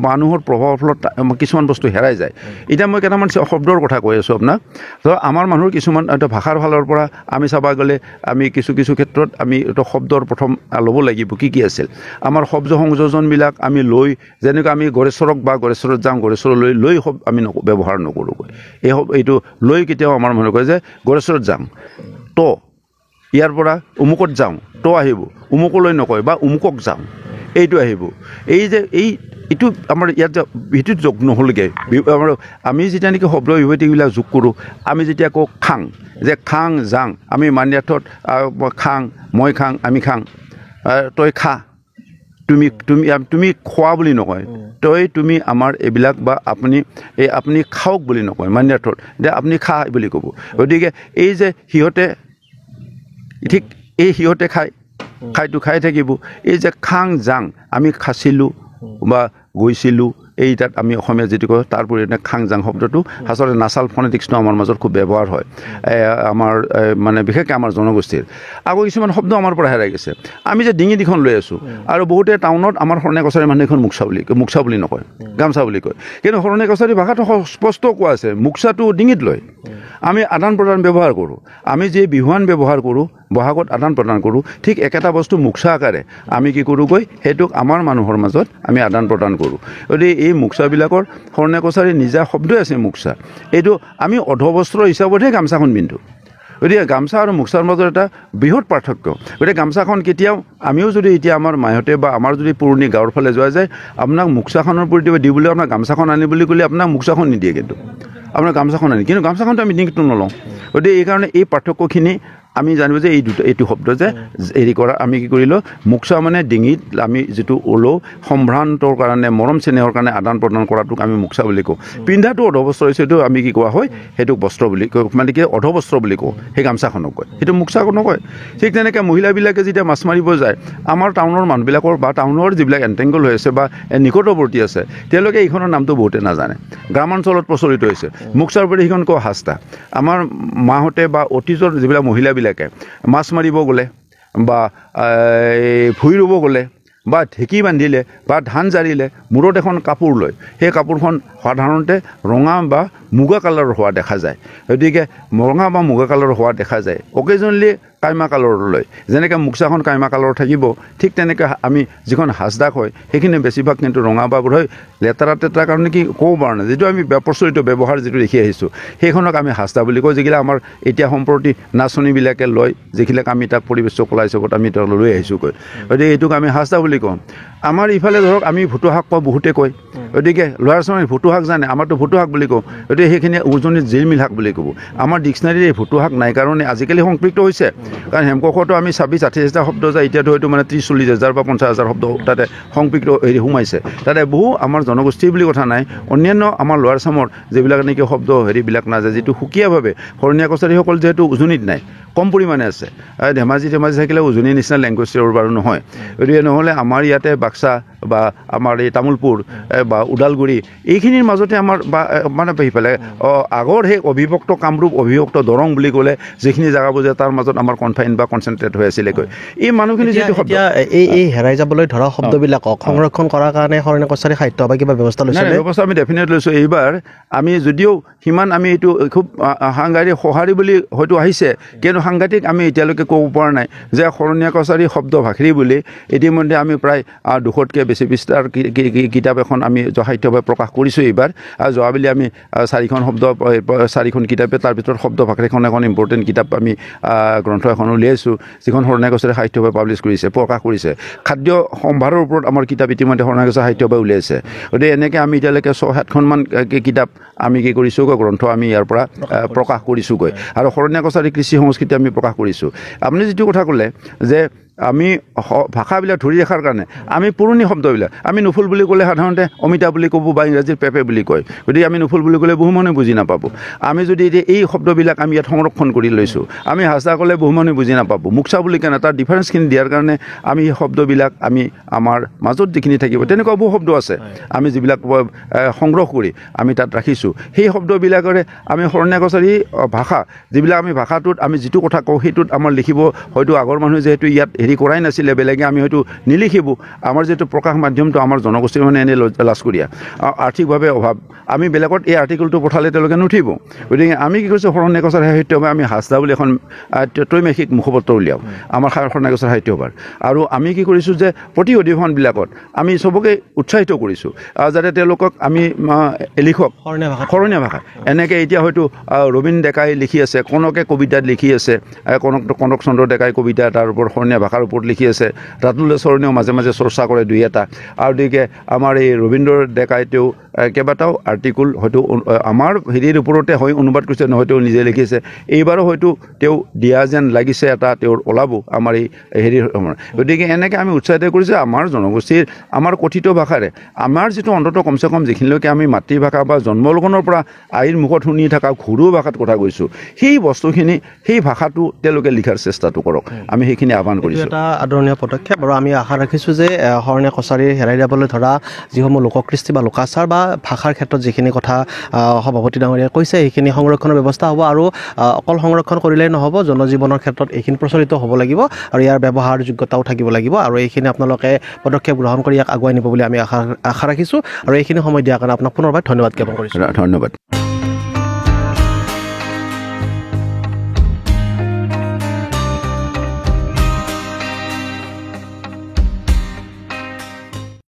মানুহৰ প্ৰভাৱৰ ফলত কিছুমান বস্তু হেৰাই যায়। এতিয়া মই কেইটামান শব্দৰ কথা কৈ আছোঁ আপোনাক। তো আমাৰ মানুহৰ কিছুমান ভাষাৰ ফালৰ পৰা আমি চাব গ'লে আমি কিছু ক্ষেত্ৰত আমি এইটো শব্দৰ প্ৰথম ল'ব লাগিব কি আছিল। আমাৰ শব্দ সংযোজনবিলাক আমি লৈ, যেনেকৈ আমি গড়েশ্বৰক বা গড়েশ্বৰত যাওঁ, গড়েশ্বৰলৈ লৈ আমি ব্যৱহাৰ নকৰোঁগৈ। এইটো লৈ কেতিয়াও আমাৰ মানুহে কয় যে গড়েশ্বৰত যাওঁ তো ইয়াৰ পৰা অমুকত যাওঁ তো আহিব, অমুকলৈ নকয় বা অমুকক যাওঁ এইটো আহিব। এই যে এইটো আমাৰ ইয়াত যে ভিতৰত যোগ নহ'লগৈ। আমি যেতিয়া নেকি শব্দ বিভূতিবিলাক যোগ কৰোঁ, আমি যেতিয়া কওঁ খাং, যে খাং যাং, আমি মান্যাৰ্থত খাং, মই খাং, আমি খাং, তই খা, তুমি খোৱা বুলি নকয়, তুমি আমাৰ এইবিলাক বা আপুনি খাওক বুলি নকয় মান্যাৰ্থত, যে আপুনি খা বুলি ক'ব। গতিকে এই যে সিহঁতে ঠিক এই সিহঁতে খাই থাকিব। এই যে খাং যাং, আমি খাইছিলোঁ বা গৈছিলোঁ, এই তাত আমি অসমীয়া যিটো কওঁ তাৰ পৰিৱৰ্তে খাং জাং শব্দটো আচলতে নাচাল ফনেটিক্সটো আমাৰ মাজত খুব ব্যৱহাৰ হয় আমাৰ মানে বিশেষকৈ আমাৰ জনগোষ্ঠীৰ। আকৌ কিছুমান শব্দ আমাৰ পৰা হেৰাই গৈছে। আমি যে ডিঙি দুখন লৈ আছোঁ আৰু বহুতে টাউনত আমাৰ শৰণীয়া কছাৰী মানুহ এখন মুক্সা বুলি নকয়, গামচা বুলি কয়। কিন্তু শৰণীয়া কছাৰী ভাষাটো স্পষ্ট কোৱা আছে, মুক্সাটো ডিঙিত লয়। আমি আদান প্ৰদান ব্যৱহাৰ কৰোঁ, আমি যি বিহুৱান ব্যৱহাৰ কৰোঁ, বহাগত আদান প্ৰদান কৰোঁ, ঠিক একেটা বস্তু মুক্সা আকাৰে আমি কি কৰোঁগৈ, সেইটোক আমাৰ মানুহৰ মাজত আমি আদান প্ৰদান কৰোঁ। গতিকে এই মুক্সাবিলাকৰ শৰণীয়া কছাৰীৰ নিজা শব্দই আছে মুক্সা। এইটো আমি অধবস্ত্ৰ হিচাপতহে গামচাখন পিন্ধোঁ। গতিকে গামচা আৰু মুক্সাৰ মাজত এটা বৃহৎ পাৰ্থক্য। গতিকে গামচাখন কেতিয়াও আমিও যদি এতিয়া আমাৰ মাহঁতে বা আমাৰ যদি পুৰণি গাঁৱৰ ফালে যোৱা যায়, আপোনাক মুক্সাখনৰ প্ৰতি দিবলৈ আপোনাক গামচাখন আনি বুলি ক'লে আপোনাক মুক্সাখন নিদিয়ে, কিন্তু আপোনাৰ গামচাখন আনি, কিন্তু গামচাখনটো আমি ডিঙিটো নলওঁ। গতিকে এইকাৰণে এই পাৰ্থক্যখিনি আমি জানিব যে এইটো শব্দ যে হেৰি কৰা আমি কি কৰিলোঁ মুক্সা মানে ডিঙিত আমি যিটো ওলো সম্ভ্ৰান্তৰ কাৰণে মৰম চেনেহৰ কাৰণে আদান প্ৰদান কৰাটোক আমি মুক্সা বুলি কওঁ পিন্ধাটো অধবস্ত্ৰ হৈছে সেইটো আমি কি কোৱা হয় সেইটোক বস্ত্ৰ বুলি কওঁ মানে কি অধবস্ত্ৰ বুলি কওঁ সেই গামচাখনক কয় সেইটো মুক্সাক নকয় ঠিক তেনেকৈ মহিলাবিলাকে যেতিয়া মাছ মাৰিব যায় আমাৰ টাউনৰ মানুহবিলাকৰ বা টাউনৰ যিবিলাক এণ্টেংগল হৈ আছে বা নিকটৱৰ্তী আছে তেওঁলোকে এইখনৰ নামটো বহুতে নাজানে গ্ৰামাঞ্চলত প্ৰচলিত হৈছে মুক্সাৰ পৰা সেইখন কোৱা সাজটা আমাৰ মাহঁতে বা অতীজৰ যিবিলাক মহিলাবিলাকে মাছ মাৰিব গ'লে বা ভুই ৰুব গ'লে বা ঢেঁকী বান্ধিলে বা ধান জাৰিলে মূৰত এখন কাপোৰ লয় সেই কাপোৰখন সাধাৰণতে ৰঙা বা মুগা কালাৰৰ হোৱা দেখা যায় গতিকে ৰঙা বা মুগা কালাৰৰ হোৱা দেখা যায় অকেজনলি কাইমা কালাৰৰ লয় যেনেকৈ মুক্সাখন কাইমা কালাৰৰ থাকিব ঠিক তেনেকৈ আমি যিখন সাজদাক হয় সেইখিনি বেছিভাগ কিন্তু ৰঙা বা বোধহয় লেতেৰা তেতেৰা কাৰণে কি ক'ব পৰা নাই যিটো আমি প্ৰচলিত ব্যৱহাৰ যিটো দেখি আহিছোঁ সেইখনক আমি সাজদা বুলি কওঁ যিবিলাক আমাৰ এতিয়া সম্প্ৰতি নাচনীবিলাকে লয় যিবিলাক আমি তাক পৰিৱেশ কলা হিচাপত আমি তাক লৈ আহিছোঁ কয় গতিকে এইটোক আমি সাজদা বুলি কওঁ আমাৰ ইফালে ধৰক আমি ভুটু শাক পাওঁ বহুতে কয় গতিকে ল'ৰা ছোৱালী ভুটু শাক জানে আমাৰতো ভুটু শাক বুলি কওঁ গতিকে সেইখিনি উজনিত জিলমিল শাক বুলি ক'ব আমাৰ ডিক্সনাৰীত এই ভুটু শাক নাই কাৰণে আজিকালি সংপৃক্ত হৈছে কাৰণ হেমকোষতো আমি 26-28 শব্দ যায় এতিয়াতো হয়তো মানে 30-40,000 বা 50,000 শব্দ তাতে সংপৃক্ত হেৰি সোমাইছে তাতে বহু আমাৰ জনগোষ্ঠী বুলি কথা নাই অন্যান্য আমাৰ লোৱাৰ আছামৰ যিবিলাক নেকি শব্দ হেৰিবিলাক নাযায় যিটো সুকীয়াভাৱে শৰণীয়া কছাৰীসকল যিহেতু উজনিত নাই কম পৰিমাণে আছে ধেমাজি থাকিলে উজনিৰ নিচিনা লেংগুৱেজৰ বাৰু নহয় গতিকে নহ'লে আমাৰ ইয়াতে বাক্সা বা আমাৰ এই তামোলপুৰ বা ওদালগুৰি এইখিনিৰ মাজতে আমাৰ বা মানে সেইফালে আগৰ সেই অবিভক্ত কামৰূপ অবিভক্ত দৰং বুলি ক'লে যিখিনি জেগা বুজে তাৰ মাজত আমাৰ কনফাইন বা কনচেনট্ৰেট হৈ আছিলেগৈ এই মানুহখিনি যিটো শব্দ এই হেৰাই যাবলৈ ধৰা শব্দবিলাকক সংৰক্ষণ কৰাৰ কাৰণে শৰণীয়া কছাৰী সাহিত্য বা কিবা ব্যৱস্থা লৈছে ব্যৱস্থা আমি ডেফিনেট লৈছোঁ এইবাৰ আমি যদিও সিমান আমি এইটো খুব সাংঘাতিক সঁহাৰি বুলি হয়তো আহিছে কিন্তু সাংঘাতিক আমি এতিয়ালৈকে ক'ব পৰা নাই যে শৰণীয়া কছাৰী শব্দ ভাষী বুলি ইতিমধ্যে আমি প্ৰায় 200তকৈ বেছি পৃষ্ঠাৰ কিতাপ এখন আমি সাহিত্যভাৱে প্ৰকাশ কৰিছোঁ এইবাৰ আৰু যোৱাবেলি আমি 4খন কিতাপে তাৰ ভিতৰত শব্দ ভাষীখন এখন ইম্পৰ্টেণ্ট কিতাপ আমি গ্ৰন্থ এখন উলিয়াইছোঁ যিখন শৰণীয়া কছাৰী সাহিত্যভাৱে পাব্লিছ কৰিছে প্ৰকাশ কৰিছে খাদ্য সম্ভাৰৰ ওপৰত আমাৰ কিতাপ ইতিমধ্যে শৰণীয়া কছাৰী সাহিত্যভাৱে উলিয়াইছে গতিকে এনেকৈ আমি এতিয়ালৈকে 6-7খনমান কিতাপ আমি কি কৰিছোঁগৈ গ্ৰন্থ আমি ইয়াৰ পৰা প্ৰকাশ কৰিছোঁগৈ আৰু শৰণীয়া কছাৰী কৃষি সংস্কৃতি আমি প্ৰকাশ কৰিছোঁ আপুনি যিটো কথা ক'লে যে আমি ভাষাবিলাক ধৰি ৰখাৰ কাৰণে আমি পুৰণি শব্দবিলাক আমি নুফুল বুলি ক'লে সাধাৰণতে অমিতা বুলি ক'ব বা ইংৰাজীত পেপে বুলি কয় গতিকে আমি নুফুল বুলি ক'লে বহু মানুহে বুজি নাপাব আমি যদি এতিয়া এই শব্দবিলাক আমি ইয়াত সংৰক্ষণ কৰি লৈছোঁ আমি হাজা ক'লে বহু মানুহে বুজি নাপাব মুক্সা বুলি কেনে তাৰ ডিফাৰেঞ্চখিনি দিয়াৰ কাৰণে আমি এই শব্দবিলাক আমি আমাৰ মাজত যিখিনি থাকিব তেনেকুৱা বহু শব্দ আছে আমি যিবিলাক সংগ্ৰহ কৰি আমি তাত ৰাখিছোঁ সেই শব্দবিলাকৰে আমি শৰণীয়া কছাৰী ভাষা যিবিলাক আমি ভাষাটোত আমি যিটো কথা কওঁ সেইটোত আমাৰ লিখিব হয়তো আগৰ মানুহে যিহেতু ইয়াত হেৰি কৰাই নাছিলে বেলেগে আমি হয়তো নিলিখিব আমাৰ যিটো প্ৰকাশ মাধ্যমটো আমাৰ জনগোষ্ঠীৰ মানে এনেই লাজকৰীয়া আৰ্থিকভাৱে অভাৱ আমি বেলেগত এই আৰ্টিকলটো পঠালে তেওঁলোকে নুঠিব গতিকে আমি কি কৰিছোঁ শৰণীয়া কছাৰী সাহিত্যভাৱে আমি হাজদা বুলি এখন ত্ৰৈমাসিক মুখপত্ৰ উলিয়াওঁ আমাৰ শৰণীয়া কছাৰী সাহিত্যভাৰ আৰু আমি কি কৰিছোঁ যে প্ৰতি অধিৱেশনবিলাকত আমি চবকে উৎসাহিত কৰিছোঁ যাতে তেওঁলোকক আমি লিখক শৰণীয়া ভাষা এনেকৈ এতিয়া হয়তো ৰবীন ডেকাই লিখি আছে কনকে কবিতাত লিখি আছে কনক চন্দ্ৰ ডেকাই কবিতা তাৰ ওপৰত শৰণীয়া ভাষাৰ ওপৰত লিখি আছে ৰাতুল চৰণীয়েও মাজে মাজে চৰ্চা কৰে দুই এটা আৰু গতিকে আমাৰ এই ৰবীন্দ্ৰ ডেকাই তেওঁ কেইবাটাও আৰ্টিকুল হয়তো আমাৰ হেৰিৰ ওপৰতে হয় অনুবাদ কৰিছে নহয় তেওঁ নিজে লিখিছে এইবাৰো হয়তো তেওঁ দিয়া যেন লাগিছে এটা তেওঁৰ ওলাব আমাৰ এই হেৰিৰ গতিকে এনেকৈ আমি উৎসাহিত কৰিছোঁ আমাৰ জনগোষ্ঠীৰ আমাৰ কথিত ভাষাৰে আমাৰ যিটো অন্ততঃ কমচে কম যিখিনিলৈকে আমি মাতৃভাষা বা জন্মলগ্নৰ পৰা আইৰ মুখত শুনি থকা ঘৰুৱা ভাষাত কথা কৈছোঁ সেই বস্তুখিনি সেই ভাষাটো তেওঁলোকে লিখাৰ চেষ্টাটো কৰক আমি সেইখিনি আহ্বান কৰিছোঁ এটা আদৰণীয় পদক্ষেপ আৰু আমি আশা ৰাখিছোঁ যে শৰণীয়া কছাৰী হেৰাই যাবলৈ ধৰা যিসমূহ লোককৃষ্টি বা লোকাচাৰ বা ভাষাৰ ক্ষেত্ৰত যিখিনি কথা সভাপতি ডাঙৰীয়াই কৈছে সেইখিনি সংৰক্ষণৰ ব্যৱস্থা হ'ব আৰু অকল সংৰক্ষণ কৰিলেই নহ'ব জনজীৱনৰ ক্ষেত্ৰত এইখিনি প্ৰচলিত হ'ব লাগিব আৰু ইয়াৰ ব্যৱহাৰ যোগ্যতাও থাকিব লাগিব আৰু এইখিনি আপোনালোকে পদক্ষেপ গ্ৰহণ কৰি ইয়াক আগুৱাই নিব বুলি আমি আশা ৰাখিছোঁ আৰু এইখিনি সময় দিয়াৰ কাৰণে আপোনাক পুনৰবাৰ ধন্যবাদ জ্ঞাপন কৰিছোঁ ধন্যবাদ